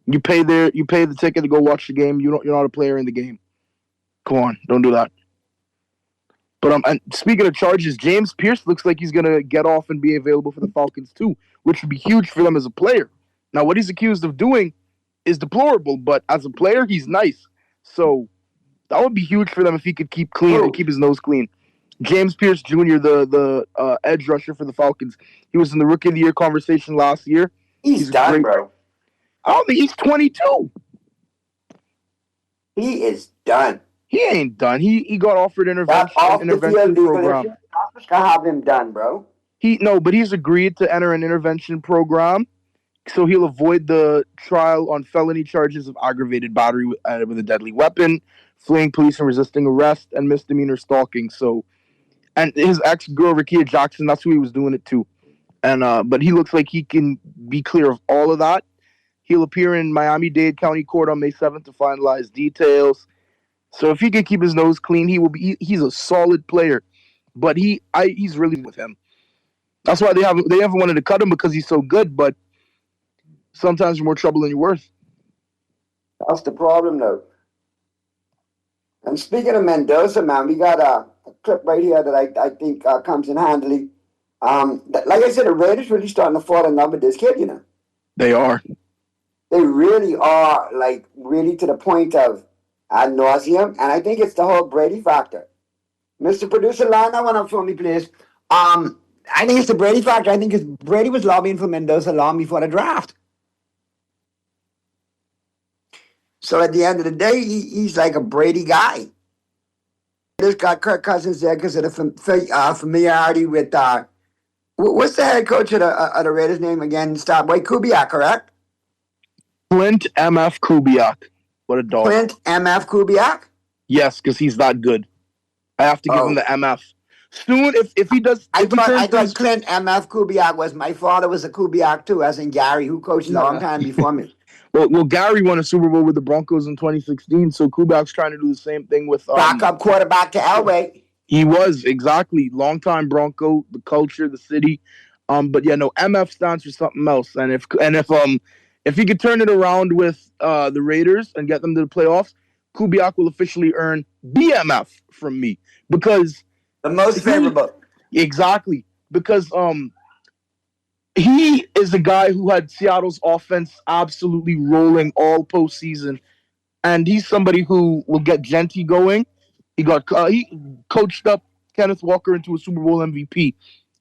You pay the ticket to go watch the game. You're not a player in the game. Come on, don't do that. But and speaking of charges, James Pierce looks like he's gonna get off and be available for the Falcons too, which would be huge for them as a player. Now, what he's accused of doing is deplorable, but as a player, he's nice. So that would be huge for them if he could keep clean and keep his nose clean. James Pierce Jr., the edge rusher for the Falcons, he was in the Rookie of the Year conversation last year. He's done, bro. I don't think he's 22. He is done. He ain't done. He got offered intervention program. I have him done, bro. But he's agreed to enter an intervention program, so he'll avoid the trial on felony charges of aggravated battery with a deadly weapon, fleeing police and resisting arrest, and misdemeanor stalking. So, and his ex-girl, Rakia Jackson, that's who he was doing it to. And but he looks like he can be clear of all of that. He'll appear in Miami-Dade County Court on May 7th to finalize details. So if he can keep his nose clean, he's a solid player. But he's really with him. That's why they haven't wanted to cut him, because he's so good, but sometimes you're more trouble than you're worth. That's the problem, though. And speaking of Mendoza, man, we got a clip right here that I think comes in handily. Like I said, the Raiders really starting to fall in love with this kid, you know. They are. They really are, like, really to the point of ad nauseum. And I think it's the whole Brady factor. Mr. Producer, line that one up for me, please. I think it's the Brady factor. I think Brady was lobbying for Mendoza long before the draft. So at the end of the day, he's like a Brady guy. Just got Kirk Cousins there because of the familiarity with what's the head coach of the Raiders' name again? Kubiak, correct? Clint M.F. Kubiak. What a dog. Clint M.F. Kubiak? Yes, because he's that good. I have to give him the M.F. Soon, if he does... I thought Clint M.F. Kubiak was... My father was a Kubiak too, as in Gary, who coached a long time before me. Well, Gary won a Super Bowl with the Broncos in 2016, so Kubiak's trying to do the same thing with... backup quarterback to Elway. He was, exactly. Long-time Bronco, the culture, the city. But yeah, no, MF stands for something else. And if he could turn it around with the Raiders and get them to the playoffs, Kubiak will officially earn BMF from me. Because... the most favorable. Exactly. Because... he is a guy who had Seattle's offense absolutely rolling all postseason, and he's somebody who will get Genty going. He coached up Kenneth Walker into a Super Bowl MVP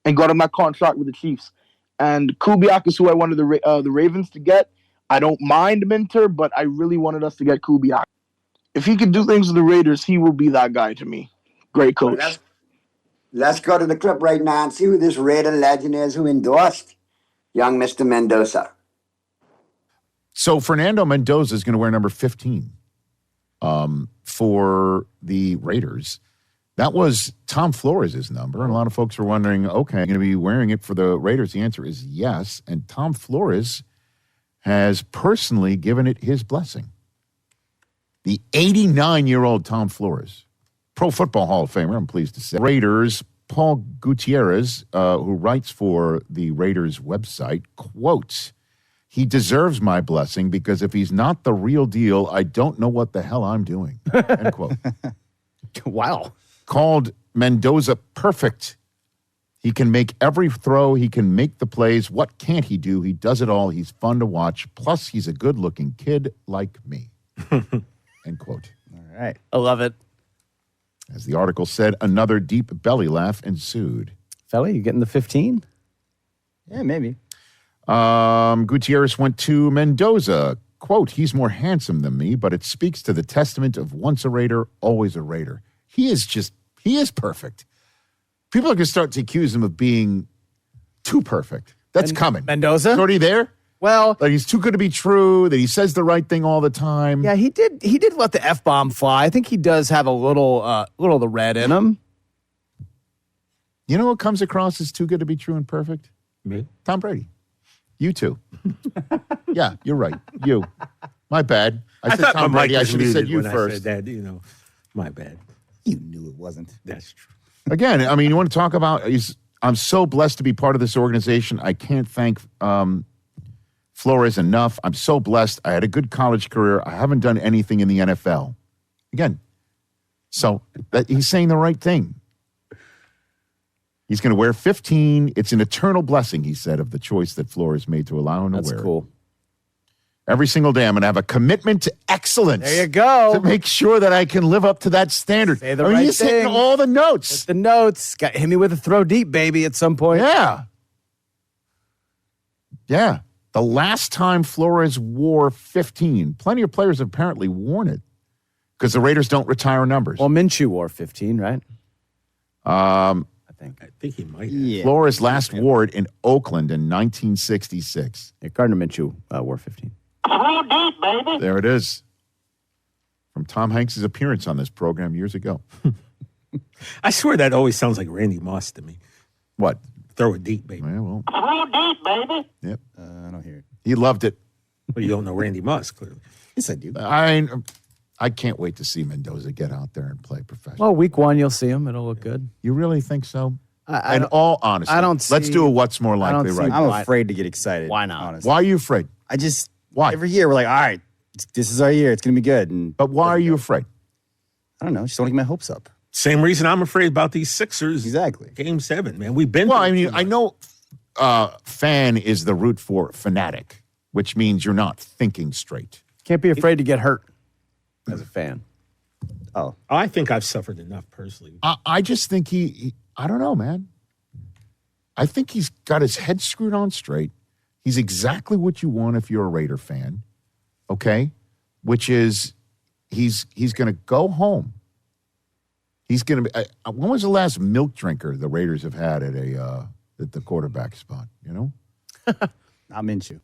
and got him that contract with the Chiefs. And Kubiak is who I wanted the Ravens to get. I don't mind Minter, but I really wanted us to get Kubiak. If he could do things with the Raiders, he will be that guy to me. Great coach. Let's go to the clip right now and see who this Raider legend is who endorsed young Mr. Mendoza. So Fernando Mendoza is going to wear number 15 for the Raiders. That was Tom Flores' number, and a lot of folks were wondering, okay, going to be wearing it for the Raiders? The answer is yes, and Tom Flores has personally given it his blessing. The 89-year-old Tom Flores, Pro Football Hall of Famer, I'm pleased to say. Raiders, Paul Gutierrez, who writes for the Raiders website, quotes, "He deserves my blessing because if he's not the real deal, I don't know what the hell I'm doing." End quote. Wow. Called Mendoza perfect. He can make every throw. He can make the plays. What can't he do? He does it all. He's fun to watch. Plus, he's a good-looking kid like me. End quote. All right. I love it. As the article said, another deep belly laugh ensued. Felly, you getting the 15? Yeah, maybe. Gutierrez went to Mendoza. Quote, "He's more handsome than me, but it speaks to the testament of once a Raider, always a Raider." He is perfect. People are going to start to accuse him of being too perfect. That's coming. Mendoza? It's already there. Well, like he's too good to be true, that he says the right thing all the time. Yeah, he did let the F-bomb fly. I think he does have a little of the red in him. You know what comes across as too good to be true and perfect? Me? Tom Brady. You too. Yeah, you're right. You. My bad. I said thought Tom my mic Brady. I was should have said muted you when first. I said that, my bad. You knew it wasn't. That's true. Again, I mean, you want to talk about, I'm so blessed to be part of this organization. I can't thank Flores enough. I'm so blessed. I had a good college career. I haven't done anything in the NFL. Again, so he's saying the right thing. He's going to wear 15. It's an eternal blessing, he said, of the choice that Flores made to allow him to wear. That's cool. Every single day, I'm going to have a commitment to excellence. There you go. To make sure that I can live up to that standard. Say the right he's thing. hitting all the notes. Hit the notes. Hit me with a throw deep, baby, at some point. Yeah. Yeah. The last time Flores wore 15, plenty of players have apparently worn it because the Raiders don't retire numbers. Well, Minshew wore 15, right? I think he might have. Yeah. Flores last wore it in Oakland in 1966. Yeah, Gardner Minshew wore 15. There it is. From Tom Hanks' appearance on this program years ago. I swear that always sounds like Randy Moss to me. What? Throw it deep, baby. Yeah, well. Yep. I don't hear it. He loved it. Well, you don't know Randy Moss, clearly. Yes, I do. I can't wait to see Mendoza get out there and play professional. Well, week 1, you'll see him. It'll look good. You really think so? I In don't- all honesty, I don't let's see- do a what's more likely right I'm now. afraid to get excited. Why not? Honestly. Why are you afraid? I just Why? every year we're like, all right, this is our year. It's gonna be good. But why are you afraid? I don't know. Just don't get my hopes up. Same reason I'm afraid about these Sixers. Exactly. Game 7, man. We've been. Well, I mean, I know fan is the root for fanatic, which means you're not thinking straight. Can't be afraid to get hurt as a fan. Oh, I think I've suffered enough personally. I just think he I don't know, man. I think he's got his head screwed on straight. He's exactly what you want if you're a Raider fan, okay? Which is he's going to go home. He's going to be. When was the last milk drinker the Raiders have had at the quarterback spot? You know, I'm into.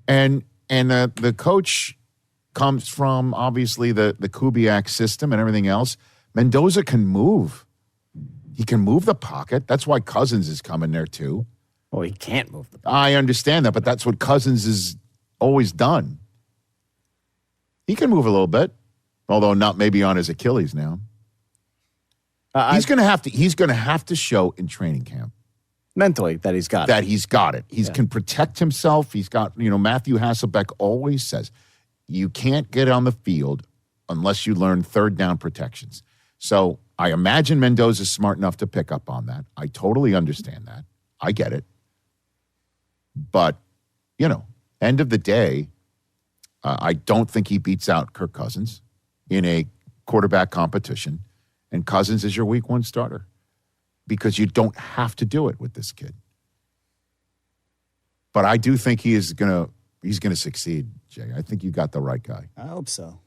And the coach comes from obviously the Kubiak system and everything else. Mendoza can move. He can move the pocket. That's why Cousins is coming there too. Well, he can't move the pocket. I understand that, but that's what Cousins has always done. He can move a little bit, although not maybe on his Achilles now. He's going to have to show in training camp mentally that he's got it. He can protect himself. He's got, Matthew Hasselbeck always says, you can't get on the field unless you learn third down protections. So I imagine Mendoza's smart enough to pick up on that. I totally understand that. I get it. But, end of the day, I don't think he beats out Kirk Cousins in a quarterback competition. And Cousins is your week 1 starter because you don't have to do it with this kid. But I do think he's going to succeed, Jay. I think you got the right guy. I hope so.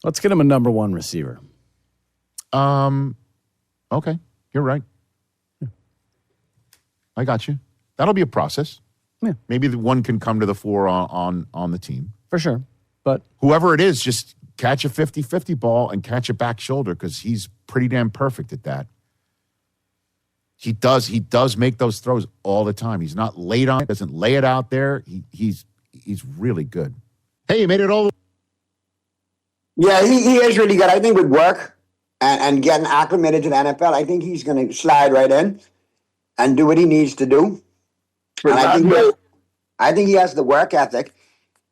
Let's get him a number 1 receiver. Okay, you're right. Yeah. I got you. That'll be a process. Yeah. Maybe the one can come to the fore on the team. For sure. But whoever it is, just catch a 50-50 ball and catch a back shoulder because he's pretty damn perfect at that. He does make those throws all the time. He's not late on it, doesn't lay it out there. He's really good. Hey, you made it all. Yeah, he is really good. I think with work and getting acclimated to the NFL, I think he's going to slide right in and do what he needs to do. And I think he has the work ethic,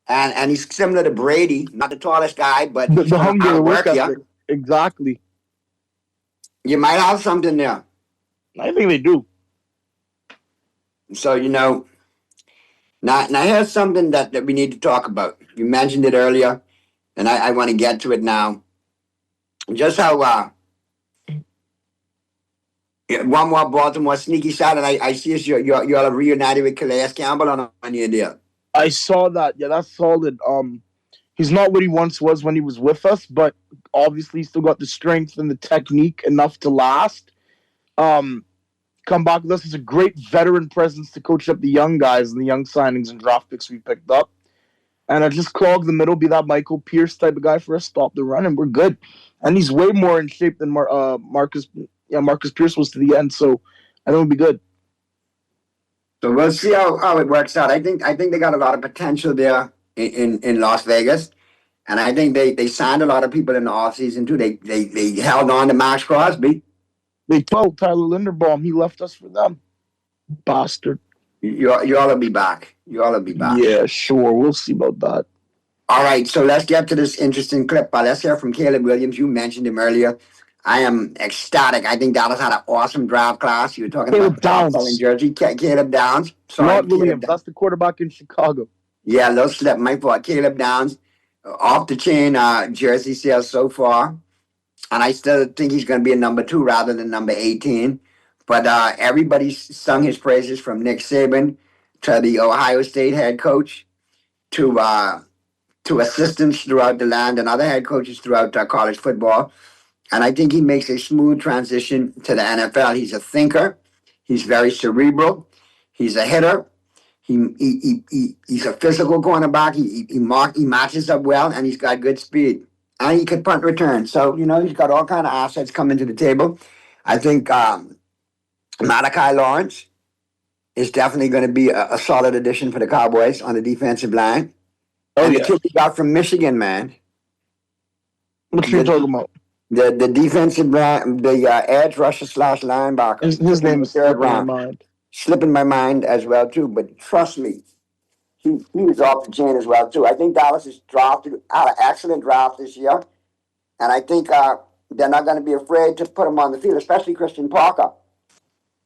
and he's similar to Brady, not the tallest guy, but The he's gonna hunger to work outwork you. ethic. Exactly. You might have something there. I think they do. So, now here's something that we need to talk about. You mentioned it earlier, and I want to get to it now. Just how one more Baltimore sneaky shot, and I see you all are reunited with Calais Campbell on your deal. I saw that. Yeah, that's solid. He's not what he once was when he was with us, but obviously he's still got the strength and the technique enough to last. come back with us. It's a great veteran presence to coach up the young guys and the young signings and draft picks we picked up. And just clog the middle, be that Michael Pierce type of guy for us, stop the run, and we're good. And he's way more in shape than Marcus Pierce was to the end, so I think we'll be good. So we'll see how it works out. I think they got a lot of potential there in Las Vegas. And I think they signed a lot of people in the offseason too. They held on to Max Crosby. They told Tyler Linderbaum he left us for them. Bastard. You all will be back. You all will be back. Yeah, sure. We'll see about that. All right, so let's get to this interesting clip. Let's hear from Caleb Williams. You mentioned him earlier. I am ecstatic. I think Dallas had an awesome draft class. You were talking about Downs in Jersey. Caleb Downs. Not Williams. That's the quarterback in Chicago. Yeah, little slip. My fault. Caleb Downs. Off the chain jersey sales so far. And I still think he's going to be a number 2 rather than number 18. But everybody sung his praises, from Nick Saban to the Ohio State head coach to assistants throughout the land and other head coaches throughout college football. And I think he makes a smooth transition to the NFL. He's a thinker. He's very cerebral. He's a hitter. He's a physical cornerback. He matches up well, and he's got good speed. And he could punt return. So, he's got all kind of assets coming to the table. I think Malachi Lawrence is definitely going to be a solid addition for the Cowboys on the defensive line. And the kid he got from Michigan, man. What you talking about? The defensive line, the edge rusher / linebacker. His name is third round. Slipping my mind as well, too. But trust me, he was off the chain as well, too. I think Dallas has had an excellent draft this year. And I think they're not going to be afraid to put him on the field, especially Christian Parker.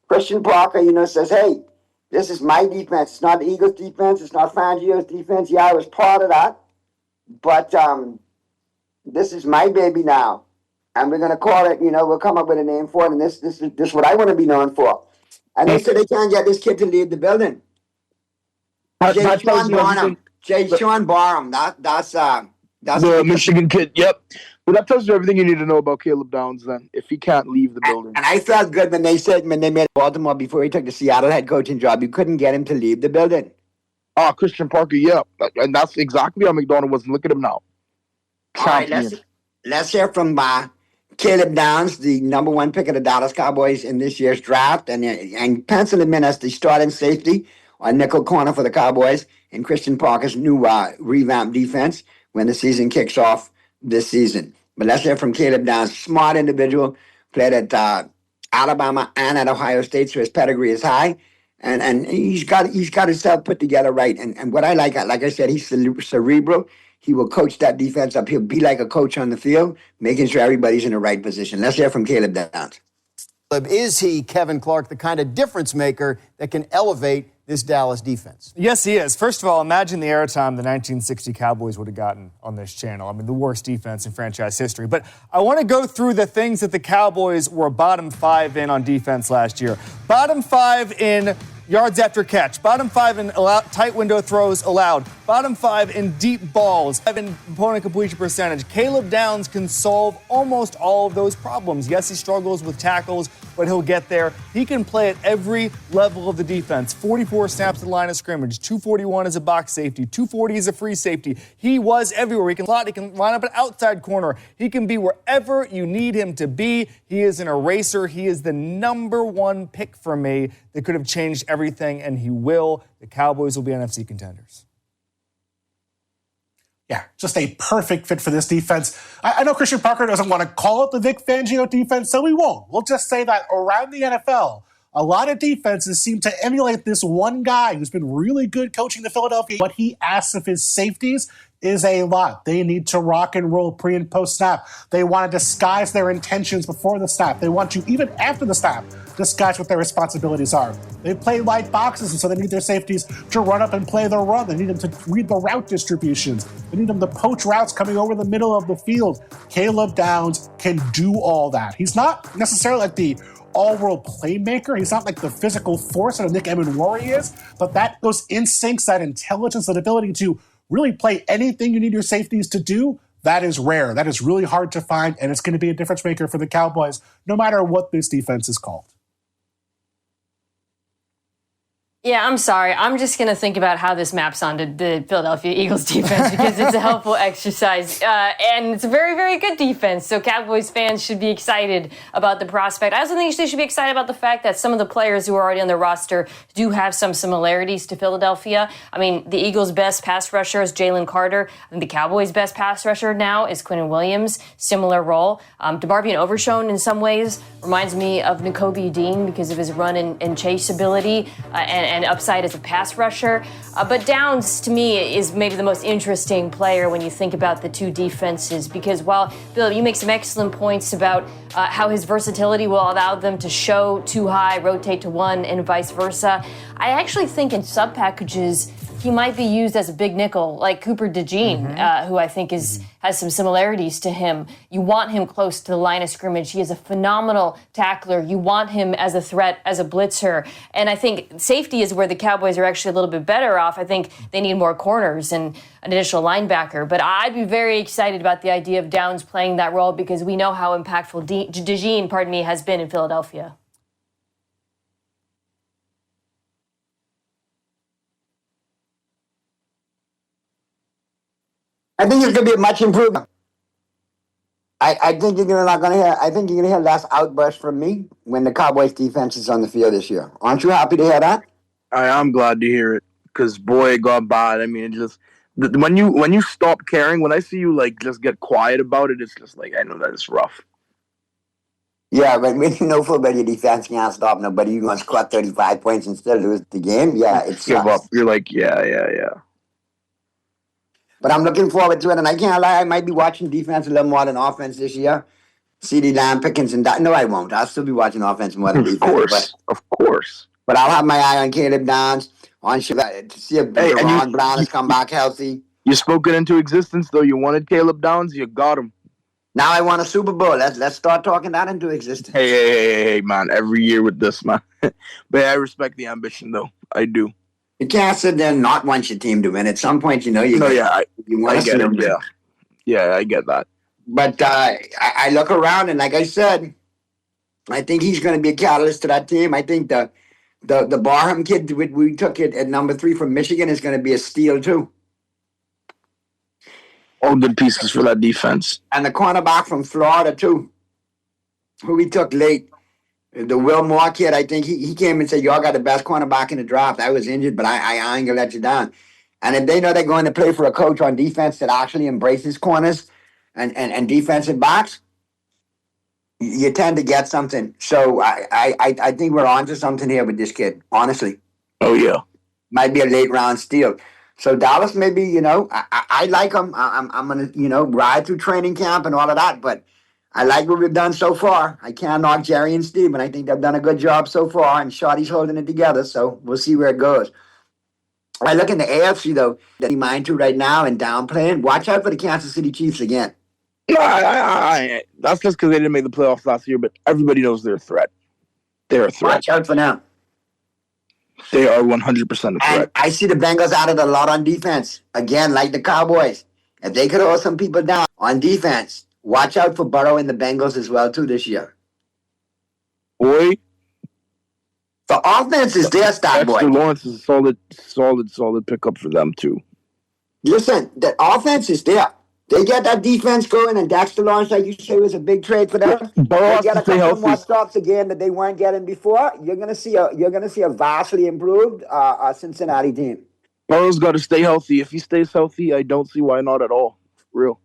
Christian Parker, says, hey, this is my defense. It's not the Eagles' defense. It's not Fangio's defense. Yeah, I was part of that. But this is my baby now. And we're going to call it, we'll come up with a name for it. And this is what I want to be known for. And they said they can't get this kid to leave the building. Jay Sean Barham. That's the Michigan kid. Yep. Well, that tells you everything you need to know about Caleb Downs then, if he can't leave the building. And I felt good when they made Baltimore before he took the Seattle head coaching job. You couldn't get him to leave the building. Christian Parker, yeah. And that's exactly how McDonald was. Look at him now. All right, let's hear from Caleb Downs, the number 1 pick of the Dallas Cowboys in this year's draft, and pencil him in as the starting safety on nickel corner for the Cowboys in Christian Parker's new revamped defense when the season kicks off this season. But let's hear from Caleb Downs, smart individual, played at Alabama and at Ohio State, so his pedigree is high, and he's got himself put together right. And what I like I said, he's cerebral. He will coach that defense up. He'll be like a coach on the field, making sure everybody's in the right position. Let's hear from Caleb Downs. Is he, Kevin Clark, the kind of difference maker that can elevate this Dallas defense? Yes, he is. First of all, imagine the airtime the 1960 Cowboys would have gotten on this channel. I mean, the worst defense in franchise history. But I want to go through the things that the Cowboys were bottom 5 in on defense last year. Bottom 5 in yards after catch. Bottom 5 in tight window throws allowed. Bottom 5 in deep balls. 5 in opponent completion percentage. Caleb Downs can solve almost all of those problems. Yes, he struggles with tackles, but he'll get there. He can play at every level of the defense. 44 snaps at the line of scrimmage. 241 as a box safety. 240 as a free safety. He was everywhere. He can slot. He can line up an outside corner. He can be wherever you need him to be. He is an eraser. He is the number 1 pick for me that could have changed everything, and he will. The Cowboys will be NFC contenders. Yeah, just a perfect fit for this defense. I know Christian Parker doesn't want to call it the Vic Fangio defense, so we won't. We'll just say that around the NFL, a lot of defenses seem to emulate this one guy who's been really good coaching the Philadelphia. What he asks of his safeties is a lot. They need to rock and roll pre and post snap. They want to disguise their intentions before the snap. They want to, even after the snap, disguise what their responsibilities are. They play light boxes, and so they need their safeties to run up and play the run. They need them to read the route distributions. They need them to poach routes coming over the middle of the field. Caleb Downs can do all that. He's not necessarily like the all-world playmaker. He's not like the physical force that a Nick Emenwari is, but those instincts, that intelligence, that ability to really play anything you need your safeties to do, that is rare. That is really hard to find, and it's going to be a difference maker for the Cowboys, no matter what this defense is called. Yeah, I'm sorry. I'm just going to think about how this maps onto the Philadelphia Eagles defense because it's a helpful exercise. And it's a very, very good defense. So Cowboys fans should be excited about the prospect. I also think they should be excited about the fact that some of the players who are already on the roster do have some similarities to Philadelphia. I mean, the Eagles' best pass rusher is Jalen Carter. I think the Cowboys' best pass rusher now is Quinnen Williams. Similar role. DeMarvion Overshown in some ways reminds me of Nakobe Dean because of his run and chase ability and upside as a pass rusher. But Downs, to me, is maybe the most interesting player when you think about the two defenses because while, Bill, you make some excellent points about how his versatility will allow them to show too high, rotate to one, and vice versa, I actually think in sub packages, he might be used as a big nickel, like Cooper DeJean, who I think has some similarities to him. You want him close to the line of scrimmage. He is a phenomenal tackler. You want him as a threat, as a blitzer. And I think safety is where the Cowboys are actually a little bit better off. I think they need more corners and an additional linebacker. But I'd be very excited about the idea of Downs playing that role because we know how impactful DeJean, has been in Philadelphia. I think it's going to be a much improvement. I think you're not going to hear. I think you're going to hear less outbursts from me when the Cowboys defense is on the field this year. Aren't you happy to hear that? I am glad to hear it because boy, it got bad. I mean, it just when you stop caring, when I see you like just get quiet about it, it's just like I know that it's rough. Yeah, but when you know football, your defense can't stop nobody. You're going to score 35 points and still lose the game. Yeah, it's give up. You're like, yeah. But I'm looking forward to it, and I can't lie, I might be watching defense a little more than offense this year. CeeDee Lamb, Pickens, and no, I won't. I'll still be watching offense more than defense. Of course. But I'll have my eye on Caleb Downs, to see if Deron Brown has come back healthy. You spoke it into existence, though. You wanted Caleb Downs, you got him. Now I want a Super Bowl. Let's start talking that into existence. Hey, man. Every year with this, man. But I respect the ambition, though. I do. You can't sit there and not want your team to win. At some point, you want I to see them win. Yeah, I get that. But I look around, and like I said, I think he's going to be a catalyst to that team. I think the Barham kid we took it at number 3 from Michigan is going to be a steal, too. All good pieces for that defense. And the cornerback from Florida, too, who we took late. The Will Moore kid, I think he came and said, y'all got the best cornerback in the draft. I was injured, but I ain't going to let you down. And if they know they're going to play for a coach on defense that actually embraces corners and defensive backs, you tend to get something. So I think we're on to something here with this kid, honestly. Oh, yeah. Might be a late-round steal. So Dallas, maybe, I like him. I'm going to, ride through training camp and all of that, but I like what we've done so far. I can't knock Jerry and Steve, and I think they've done a good job so far, and Shotty's holding it together, so we'll see where it goes. I look in the AFC, though, that he mind to right now and downplaying. Watch out for the Kansas City Chiefs again. No, that's just because they didn't make the playoffs last year, but everybody knows they're a threat. They're a threat. Watch out for them. They are 100% a threat. And I see the Bengals added a lot on defense. Again, like the Cowboys. If they could hold some people down on defense, watch out for Burrow and the Bengals as well, too, this year. Boy. The offense is there, Star Boy. Dexter Lawrence is a solid pickup for them, too. Listen, the offense is there. They get that defense going, and Dexter Lawrence, like you say, was a big trade for them. They get a couple more stops again that they weren't getting before. You're gonna see a vastly improved Cincinnati team. Burrow's got to stay healthy. If he stays healthy, I don't see why not at all. For real.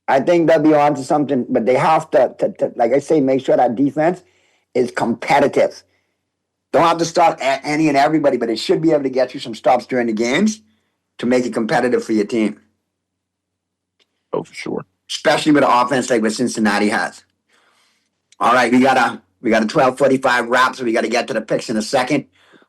I think they'll be on to something, but they have to, like I say, make sure that defense is competitive. Don't have to stop any and everybody, but it should be able to get you some stops during the games to make it competitive for your team. Oh, for sure. Especially with an offense like what Cincinnati has. All right, we got a 12:45 wrap, so we got to get to the picks in a second.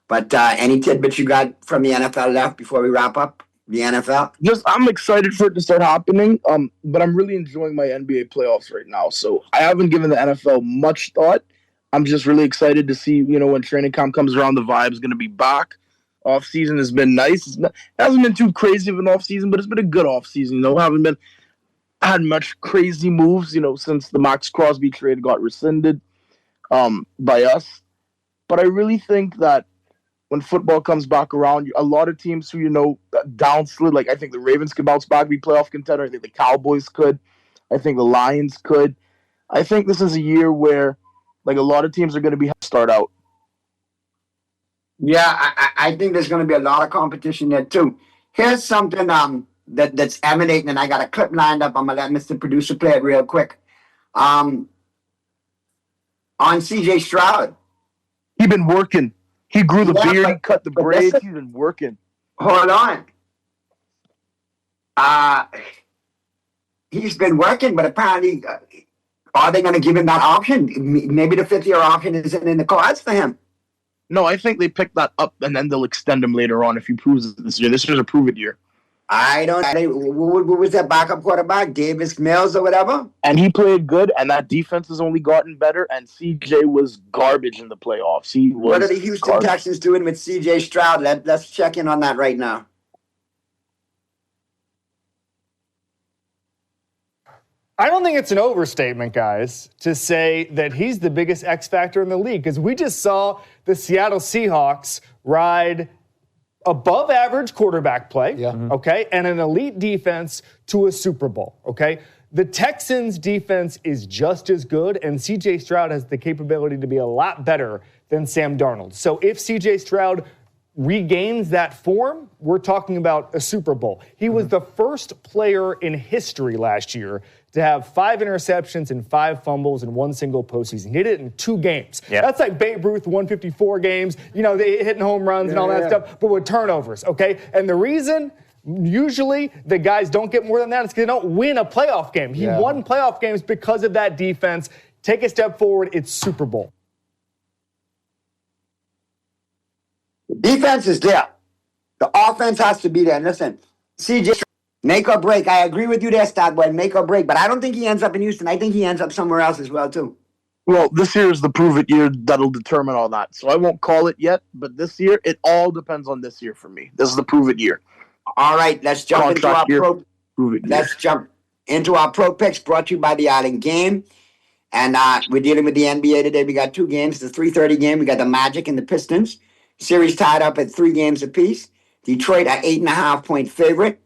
But any tidbits you got from the NFL left before we wrap up the NFL? I'm excited for it to start happening, but I'm really enjoying my NBA playoffs right now. So I haven't given the NFL much thought. I'm just really excited to see, when training camp comes around, the vibe's going to be back. Off season has been nice. It hasn't been too crazy of an off season, but it's been a good off season. Haven't had much crazy moves, since the Max Crosby trade got rescinded by us. But I really think that when football comes back around, a lot of teams who, downslid, like I think the Ravens could bounce back, be playoff contender. I think the Cowboys could. I think the Lions could. I think this is a year where, like, a lot of teams are going to start out. Yeah, I think there's going to be a lot of competition there, too. Here's something that's emanating, and I got a clip lined up. I'm going to let Mr. Producer play it real quick. On C.J. Stroud. He's been working. He grew the beard, he cut the braids. He's been working. Hold on. He's been working, but apparently, are they going to give him that option? Maybe the fifth-year option isn't in the cards for him. No, I think they pick that up, and then they'll extend him later on if he proves it this year. This is a prove-it year. I don't know. What was that backup quarterback? Davis Mills or whatever? And he played good, and that defense has only gotten better, and CJ was garbage in the playoffs. What are the Houston Texans doing with CJ Stroud? Let's check in on that right now. I don't think it's an overstatement, guys, to say that he's the biggest X factor in the league, because we just saw the Seattle Seahawks ride above average quarterback play, okay, and an elite defense to a Super Bowl, okay? The Texans' defense is just as good, and C.J. Stroud has the capability to be a lot better than Sam Darnold. So if C.J. Stroud regains that form, we're talking about a Super Bowl. He was the first player in history last year to have 5 interceptions and 5 fumbles in one single postseason. He did it in 2 games. Yep. That's like Babe Ruth, 154 games, they hitting home runs and all that stuff, but with turnovers, okay? And the reason usually the guys don't get more than that is because they don't win a playoff game. He won playoff games because of that defense. Take a step forward, it's Super Bowl. Defense is there. The offense has to be there. And listen, CJ, make or break. I agree with you there, Statboy, make or break. But I don't think he ends up in Houston. I think he ends up somewhere else as well, too. Well, this year is the prove-it year that'll determine all that. So I won't call it yet, but this year, it all depends on this year for me. This is the prove-it year. All right, let's jump into our pro picks brought to you by the Island Game. And we're dealing with the NBA today. We got 2 games. The 3:30 game, we got the Magic and the Pistons. Series tied up at 3 games apiece. Detroit at 8.5-point favorite.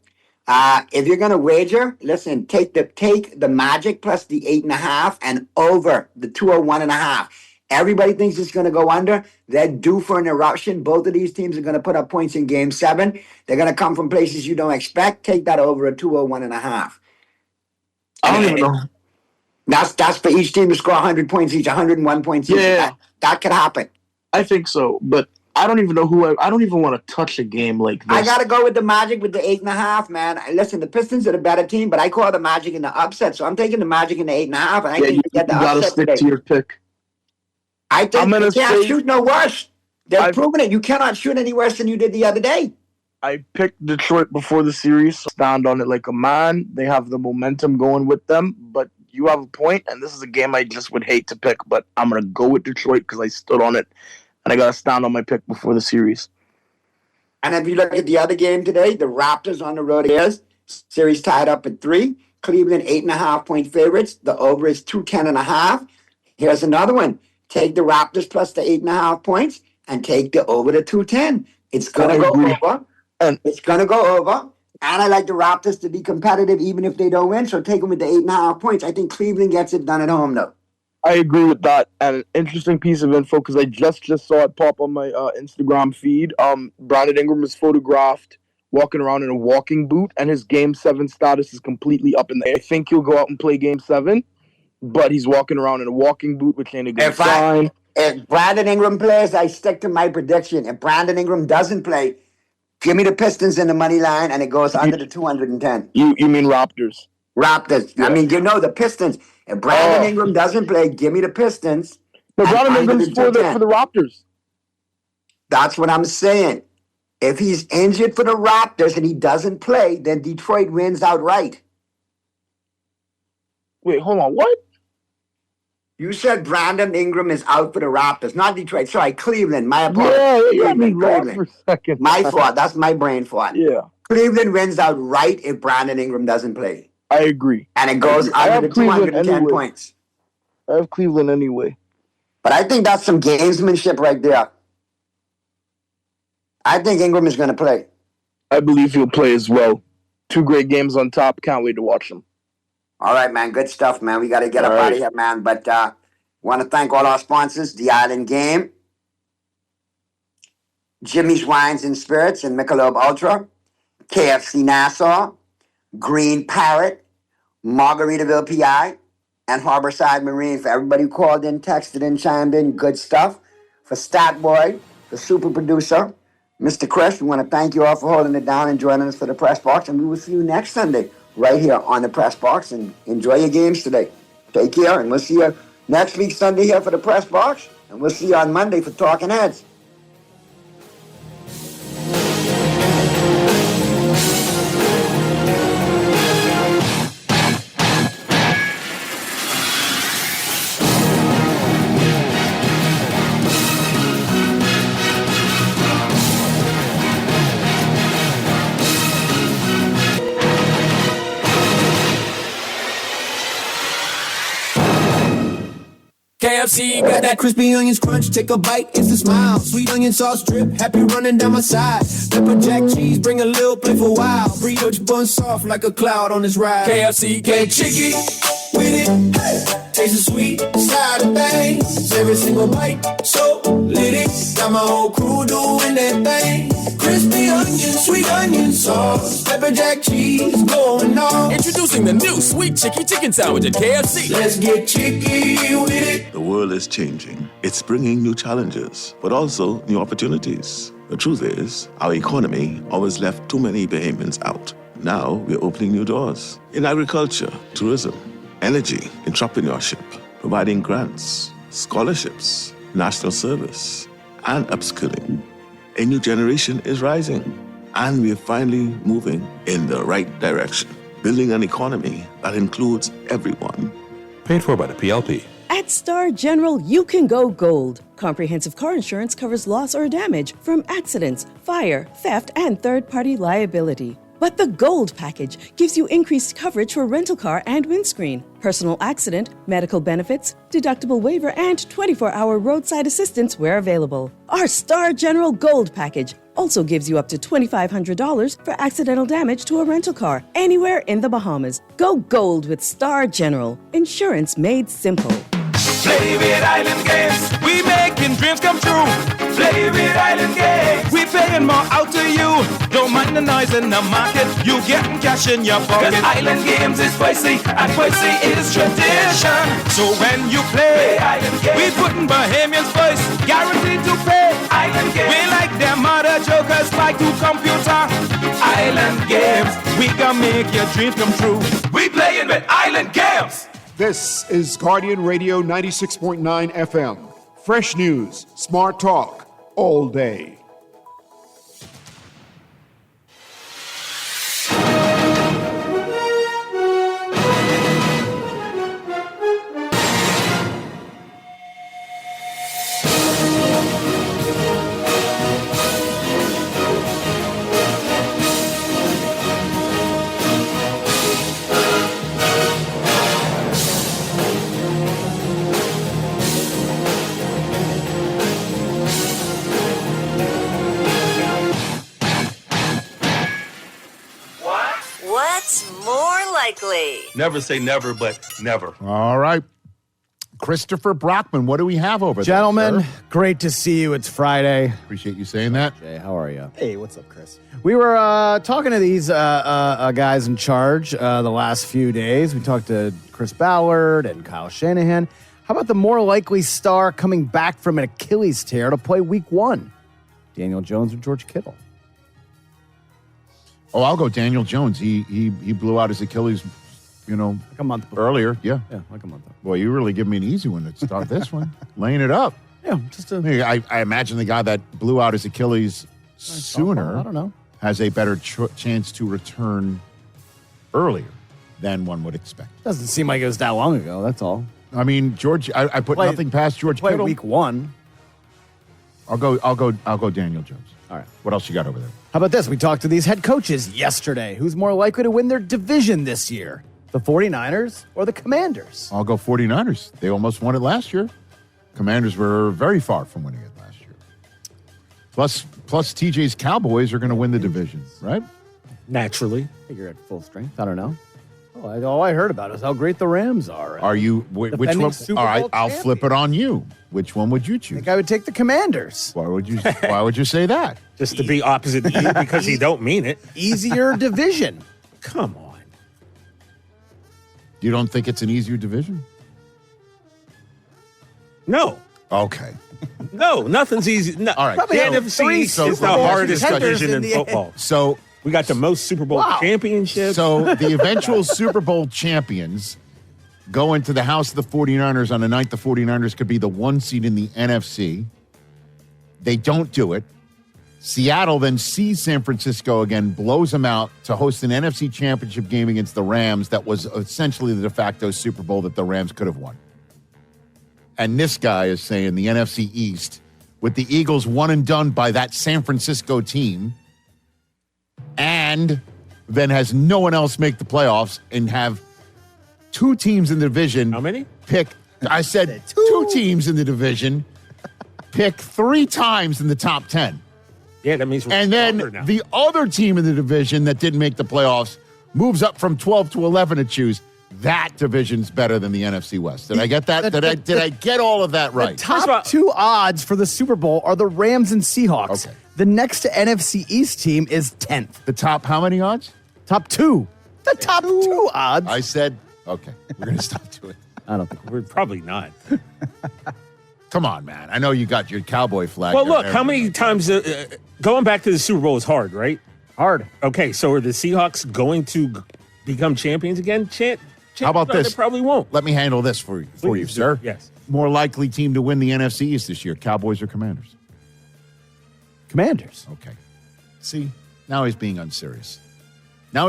If you're gonna wager, listen, take the Magic plus the 8.5 and over the 201.5. Everybody thinks it's gonna go under. They're due for an eruption. Both of these teams are gonna put up points in Game 7. They're gonna come from places you don't expect. Take that over a 201.5. I don't even know. That's for each team to score 100 points each, 101 points each. Yeah. That could happen. I think so, but I don't even know I don't even want to touch a game like this. I got to go with the Magic with the 8.5, man. Listen, the Pistons are the better team, but I call the Magic in the upset, so I'm taking the Magic in the 8.5, and I think you get the upset. You got to stick to your pick. I think you can't shoot no worse. They're proving it. You cannot shoot any worse than you did the other day. I picked Detroit before the series. Stand on it like a man. They have the momentum going with them, but you have a point, and this is a game I just would hate to pick, but I'm going to go with Detroit because I stood on it. And I got to stand on my pick before the series. And if you look at the other game today, the Raptors on the road is series tied up at 3. Cleveland 8.5-point favorites. The over is 210.5. Here's another one. Take the Raptors plus the 8.5 points and take the over to 210. It's gonna go over. It's gonna go over. And I like the Raptors to be competitive even if they don't win. So take them with the 8.5 points. I think Cleveland gets it done at home though. I agree with that. And an interesting piece of info, because I just saw it pop on my Instagram feed. Brandon Ingram is photographed walking around in a walking boot, and his Game 7 status is completely up in the air. I think he'll go out and play Game 7, but he's walking around in a walking boot, which ain't a good sign. If Brandon Ingram plays, I stick to my prediction. If Brandon Ingram doesn't play, give me the Pistons in the money line, and it goes under the 210. You mean Raptors? Raptors. Yeah. I mean, the Pistons. If Brandon Ingram doesn't play, give me the Pistons. But Brandon Ingram's for the Raptors. That's what I'm saying. If he's injured for the Raptors and he doesn't play, then Detroit wins outright. Wait, hold on. What? You said Brandon Ingram is out for the Raptors, not Detroit. Sorry, Cleveland. My apologies. Yeah, Cleveland. For a second. My fault. That's my brain fault. Yeah. Cleveland wins outright if Brandon Ingram doesn't play. I agree. And it goes under the 210 points. I have Cleveland anyway. But I think that's some gamesmanship right there. I think Ingram is going to play. I believe he'll play as well. 2 great games on top. Can't wait to watch them. All right, man. Good stuff, man. We got to get up out of here, man. But want to thank all our sponsors, The Island Game, Jimmy's Wines and Spirits and Michelob Ultra, KFC Nassau, Green Parrot, Margaritaville PI, and Harborside Marine. For everybody who called in, texted in, chimed in, good stuff. For Statboy, for super producer, Mr. Chris, we want to thank you all for holding it down and joining us for the Press Box. And we will see you next Sunday right here on the Press Box. And enjoy your games today. Take care, and we'll see you next week Sunday here for the Press Box. And we'll see you on Monday for Talking Heads. KFC got that crispy onions crunch. Take a bite, it's a smile. Sweet onion sauce drip, happy running down my side. Pepper jack cheese, bring a little playful wow. Brioche bun soft like a cloud on this ride. KFC, get chicky with it. Hey. Taste the sweet side of things. Every single bite, so litty. Got my whole crew doing that thing. Crispy onion, sweet onion sauce. Pepper jack cheese, going on. Introducing the new Sweet Chicky Chicken Sandwich at KFC. Let's get chicky with it. The world is changing. It's bringing new challenges, but also new opportunities. The truth is, our economy always left too many Bahamians out. Now we're opening new doors in agriculture, tourism, energy, entrepreneurship, providing grants, scholarships, national service, and upskilling. A new generation is rising, and we're finally moving in the right direction, building an economy that includes everyone. Paid for by the PLP. At Star General, you can go gold. Comprehensive car insurance covers loss or damage from accidents, fire, theft, and third-party liability. But the Gold package gives you increased coverage for rental car and windscreen, personal accident, medical benefits, deductible waiver, and 24-hour roadside assistance where available. Our Star General Gold package also gives you up to $2,500 for accidental damage to a rental car anywhere in the Bahamas. Go gold with Star General. Insurance made simple. Play with Island Games. We making dreams come true. Play with Island Games. We paying more out to you. Don't mind the noise in the market. You getting cash in your pocket. 'Cause Island Games is spicy and spicy is tradition. So when you play Island Games, we putting Bahamians first. Guaranteed to pay. Island Games. We like them mother jokers like to computer. Island Games. We gonna make your dreams come true. We playing with Island Games. This is Guardian Radio 96.9 FM. Fresh news, smart talk, all day. Never say never, but never. All right. Christopher Brockman, what do we have over there? Gentlemen, great to see you. It's Friday. Appreciate you saying that. Jay, how are you? Hey, what's up, Chris? We were talking to these guys in charge the last few days. We talked to Chris Ballard and Kyle Shanahan. How about the more likely star coming back from an Achilles tear to play week 1? Daniel Jones or George Kittle? Oh, I'll go Daniel Jones. He blew out his Achilles, like a month before. Earlier. Yeah. Yeah, like a month. Boy, you really give me an easy one to start this one. Laying it up. Yeah, I imagine the guy that blew out his Achilles sooner I don't know. has a better chance to return earlier than one would expect. Doesn't seem like it was that long ago, that's all. I mean, George, I put nothing past George Play Kittle. week 1. I'll go Daniel Jones. All right. What else you got over there? How about this? We talked to these head coaches yesterday. Who's more likely to win their division this year? The 49ers or the Commanders? I'll go 49ers. They almost won it last year. Commanders were very far from winning it last year. Plus TJ's Cowboys are going to win the division, right? Naturally. You're at full strength. I don't know. All I heard about is how great the Rams are. Are you? Which one? All right, I'll flip it on you. Which one would you choose? I think I would take the Commanders. Why would you say that? Just to be opposite to you because he don't mean it. Easier division. Come on. You don't think it's an easier division? No. Okay. No, nothing's easy. No. All right. The NFC is the hardest division in football. So we got the most Super Bowl championships. So the eventual Super Bowl champions go into the house of the 49ers on the night the 49ers could be the 1 seed in the NFC. They don't do it. Seattle then sees San Francisco again, blows them out to host an NFC championship game against the Rams that was essentially the de facto Super Bowl that the Rams could have won. And this guy is saying the NFC East, with the Eagles one and done by that San Francisco team, and then has no one else make the playoffs and have two teams in the division. How many? I said two teams in the division, pick 3 times in the top 10. Yeah, that means we're and then now. The other team in the division that didn't make the playoffs moves up from 12 to 11 to choose. That division's better than the NFC West. Did I get that? Did I get all of that right? The top 2 odds for the Super Bowl are the Rams and Seahawks. Okay. The next NFC East team is 10th. The top how many odds? Top 2. The top 2 odds. I said, okay, we're going to stop doing it. I don't think we're probably not. Come on, man. I know you got your cowboy flag. Well, look, how many times going back to the Super Bowl is hard, right? Hard. Okay, so are the Seahawks going to become champions again? How about this? They probably won't. Let me handle this for you, sir. Yes. More likely team to win the NFC East this year, Cowboys or Commanders? Commanders. Okay. See, now he's being unserious. What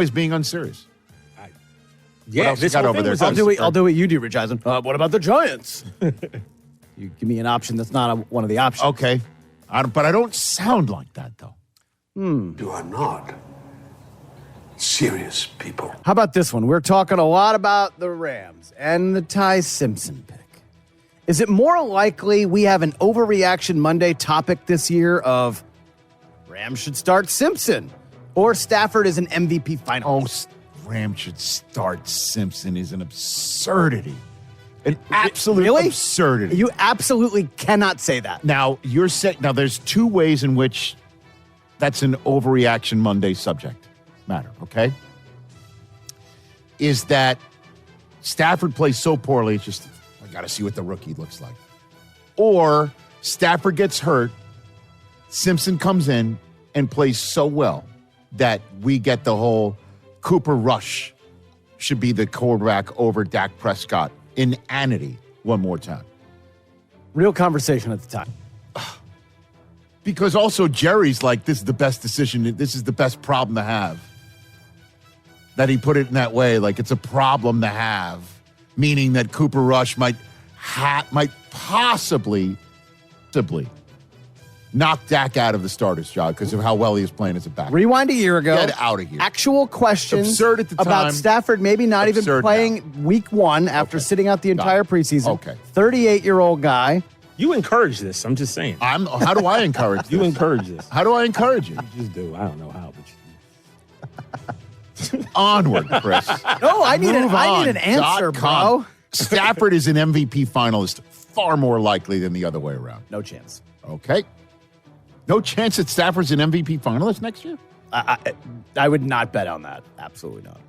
else you got over there? I'll do what you do, Rich Eisen. What about the Giants? You give me an option that's not one of the options. Okay. But I don't sound like that, though. You are not serious people. How about this one? We're talking a lot about the Rams and the Ty Simpson pick. Is it more likely we have an overreaction Monday topic this year of Rams should start Simpson or Stafford is an MVP finalist? Oh, Rams should start Simpson is an absurdity. An absolute absurdity. You absolutely cannot say that. Now, there's 2 ways in which that's an overreaction Monday subject matter, okay? Is that Stafford plays so poorly, it's just, I got to see what the rookie looks like. Or Stafford gets hurt, Simpson comes in and plays so well that we get the whole Cooper Rush should be the quarterback over Dak Prescott inanity one more time. Real conversation at the time. Because also Jerry's like, this is the best decision. This is the best problem to have. That he put it in that way, like it's a problem to have, meaning that Cooper Rush might possibly knock Dak out of the starter's job because of how well he was playing as a back. Rewind a year ago. Get out of here. Actual questions Absurd at the about time. Stafford maybe not even Absurd playing week 1 after sitting out the entire preseason. Okay. 38-year-old guy. You encourage this. I'm just saying. How do I encourage this? You encourage this. How do I encourage it? You just do. I don't know how, but Onward, Chris. No, I need an answer, bro. Stafford is an MVP finalist far more likely than the other way around. No chance. Okay. No chance that Stafford's an MVP finalist next year? I would not bet on that. Absolutely not.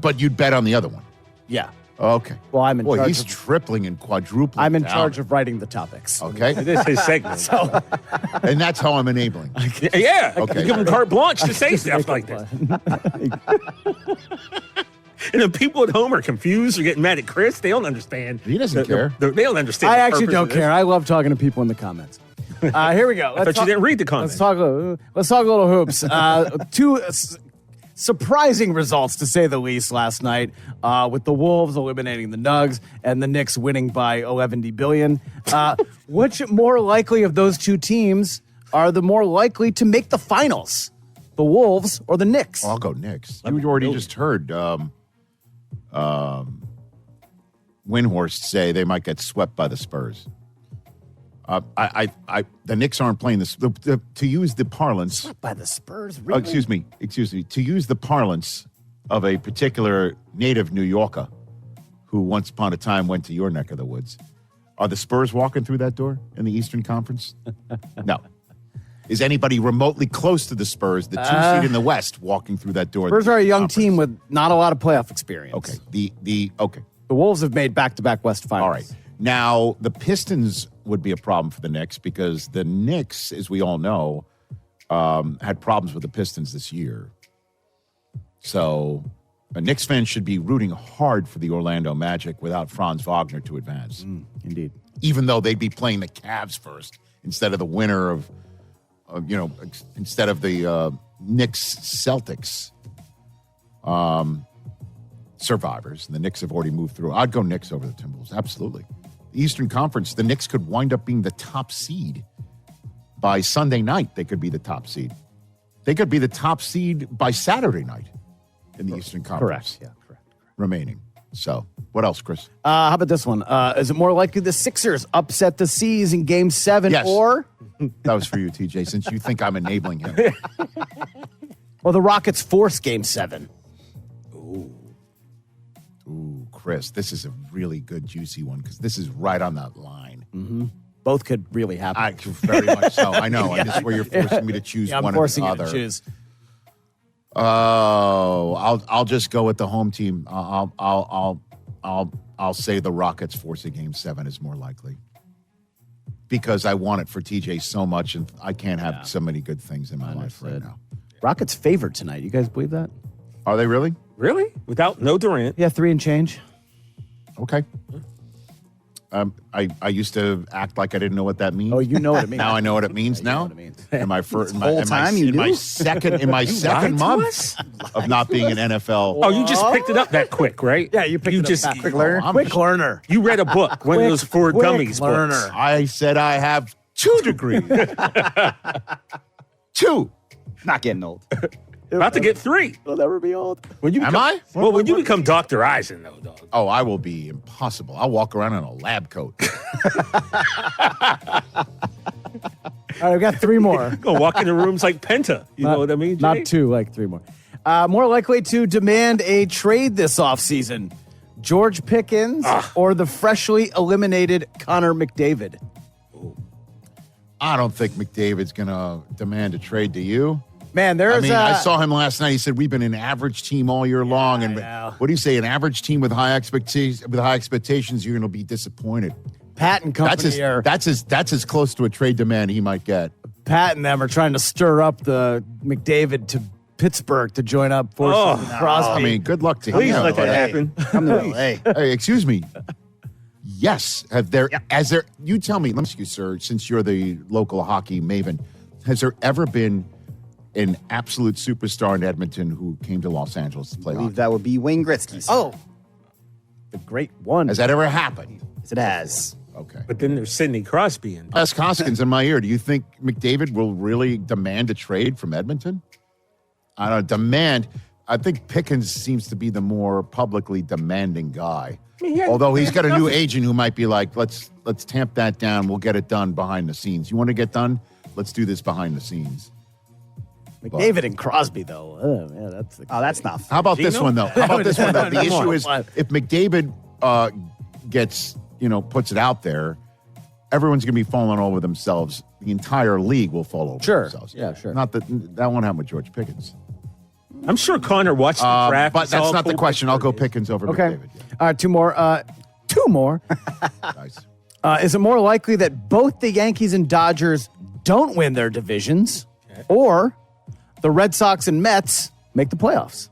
But you'd bet on the other one? Yeah. Okay. Well, I'm in charge. He's tripling and quadrupling. I'm in charge of writing the topics. Okay. It is his segment. And that's how I'm enabling. Yeah. Okay. You give him carte blanche to say stuff like this. And the people at home are confused or getting mad at Chris. They don't understand. He doesn't care. They don't understand. I actually don't care. I love talking to people in the comments. Here we go. I thought you didn't read the comments. Let's talk a little hoops. 2 surprising results, to say the least, last night, with the Wolves eliminating the Nugs and the Knicks winning by 11 billion. Which more likely of those 2 teams are the more likely to make the finals? The Wolves or the Knicks? I'll go Knicks. You already just heard Windhorst say they might get swept by the Spurs. The Knicks aren't playing this. To use the parlance by the Spurs. Really? Excuse me. To use the parlance of a particular native New Yorker who once upon a time went to your neck of the woods, are the Spurs walking through that door in the Eastern Conference? No. Is anybody remotely close to the Spurs, the 2 seed in the West, walking through that door? Spurs are a young team with not a lot of playoff experience. Okay. The Wolves have made back-to-back West Finals. All right. Now, the Pistons would be a problem for the Knicks because the Knicks, as we all know, had problems with the Pistons this year. So a Knicks fan should be rooting hard for the Orlando Magic without Franz Wagner to advance. Indeed. Even though they'd be playing the Cavs first instead of the winner of instead of the Knicks Celtics survivors. And the Knicks have already moved through. I'd go Knicks over the Timberwolves. Absolutely. The Eastern Conference, the Knicks could wind up being the top seed. By Sunday night, they could be the top seed. They could be the top seed by Saturday night in the Eastern Conference. Correct. Yeah, correct. Remaining. So, what else, Chris? How about this one? Is it more likely the Sixers upset the C's in Game 7 Yes. or? That was for you, TJ, since you think I'm enabling him. Or the Rockets force Game 7? Ooh, Chris, this is a really good, juicy one because this is right on that line. Mm-hmm. Both could really happen. Very much so. I know. Yeah. And this is where you're forcing me to choose I'm one or forcing the you other. to choose. Oh, I'll just go with the home team. I'll say the Rockets forcing Game 7 is more likely because I want it for TJ so much, and I can't have so many good things in my life right now. Rockets favored tonight. You guys believe that? Are they really? Really? Without no Durant? Yeah, 3 and change. Okay. I used to act like I didn't know what that means. Oh, you know what it means. Now I know what it means. Now, in my first, in my second lied to month us? of not being an NFL. Oh, you just picked it up that quick, right? Yeah, you picked it up that quick learner. Quick learner. You read a book, one of those for quick dummies learner. books. I said I have 2 degrees. 2. Not getting old. About to get 3. It'll never be old. When you Am become, I? Well, when you become Dr. Eisen, though, dog. Oh, I will be impossible. I'll walk around in a lab coat. All right, I've got 3 more. Go walk into rooms like Penta. You know what I mean, Jay? Not 2, like 3 more. More likely to demand a trade this offseason, George Pickens or the freshly eliminated Connor McDavid? I don't think McDavid's going to demand a trade to you. Man, there's I saw him last night. He said we've been an average team all year long, and what do you say? An average team with high expectations, you're going to be disappointed. Pat and company that's as close to a trade demand he might get. Pat and them are trying to stir up the McDavid to Pittsburgh to join up for Crosby. I mean, good luck to him. Please let that happen. Come to LA. Hey, excuse me. Yes, you tell me, let me ask you, sir, since you're the local hockey maven, has there ever been an absolute superstar in Edmonton who came to Los Angeles to play I believe hockey? that would be Wayne Gretzky. Oh, the great one. Has that ever happened? Yes, it has. Okay. But then there's Sidney Crosby. And Ask Hoskins in my ear. Do you think McDavid will really demand a trade from Edmonton? I don't demand. I think Pickens seems to be the more publicly demanding guy. Although he's got a new agent who might be like, let's tamp that down. We'll get it done behind the scenes. You want to get done? Let's do this behind the scenes. McDavid and Crosby, though. That's not. How about this one though? How about this one though? The issue is if McDavid gets puts it out there, everyone's going to be falling over themselves. The entire league will fall over themselves. Yeah, sure. Not that won't happen with George Pickens. I'm sure Connor watched the draft. But that's not the question. I'll go Pickens over McDavid. Yeah. All right, 2 more. 2 more. Nice. Is it more likely that both the Yankees and Dodgers don't win their divisions, or the Red Sox and Mets make the playoffs?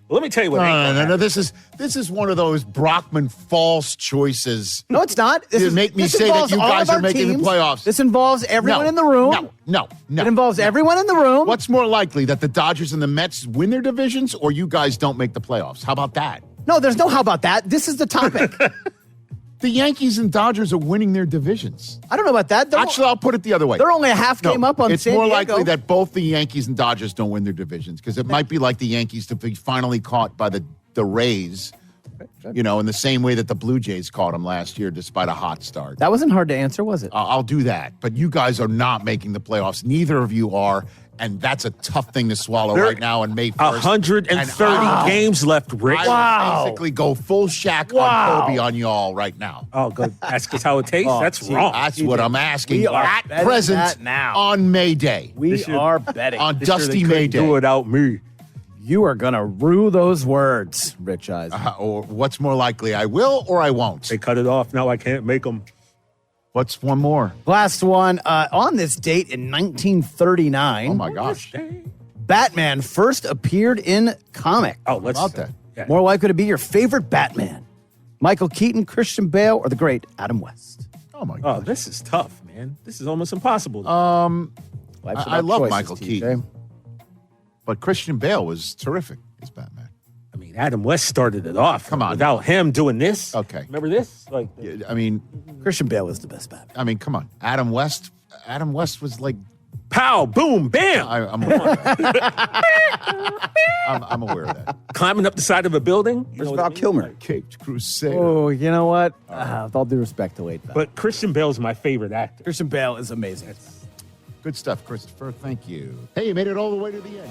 Well, let me tell you what. No. This is one of those Brockman false choices. No, it's not. This make me say that you guys are making the playoffs. This involves everyone in the room. No. It involves everyone in the room. What's more likely, that the Dodgers and the Mets win their divisions, or you guys don't make the playoffs? How about that? No, there's no how about that. This is the topic. The Yankees and Dodgers are winning their divisions. I don't know about that. Actually, I'll put it the other way. They're only a half game up on It's San more Diego. likely that both the Yankees and Dodgers don't win their divisions, because it might be like the Yankees to be finally caught by the Rays You know, in the same way that the Blue Jays caught him last year despite a hot start. That wasn't hard to answer, was it? I'll do that. But you guys are not making the playoffs. Neither of you are. And that's a tough thing to swallow right now on May 1st. 130 games left, Rick. I would basically go full Shaq on Kobe on y'all right now. Oh, good. Ask us how it tastes? That's wrong. That's what I'm asking. We are At betting present that now. on May Day. We are betting. On Dusty May Day. Do it without me. You are going to rue those words, Rich Eisen. Or what's more likely, I will or I won't? They cut it off. Now I can't make them. What's one more? Last one. On this date in 1939. Oh, my gosh. Batman first appeared in comic. Oh, let's about that. Yeah. More likely to be your favorite Batman. Michael Keaton, Christian Bale, or the great Adam West? Oh, my gosh. Oh, this is tough, man. This is almost impossible. I love choices, Michael TJ. Keaton. But Christian Bale was terrific as Batman. I mean, Adam West started it off. Come on. Without him doing this. Okay. Remember this? Like, I mean, Christian Bale was the best Batman. I mean, come on. Adam West was like, pow, boom, bam. I'm aware of that. I'm aware of that. Climbing up the side of a building. Where's Val Kilmer? Caped Crusader. Oh, you know what? With all due respect to Wade Bell. But Christian Bale's my favorite actor. Christian Bale is amazing. Good stuff, Christopher. Thank you. Hey, you made it all the way to the end.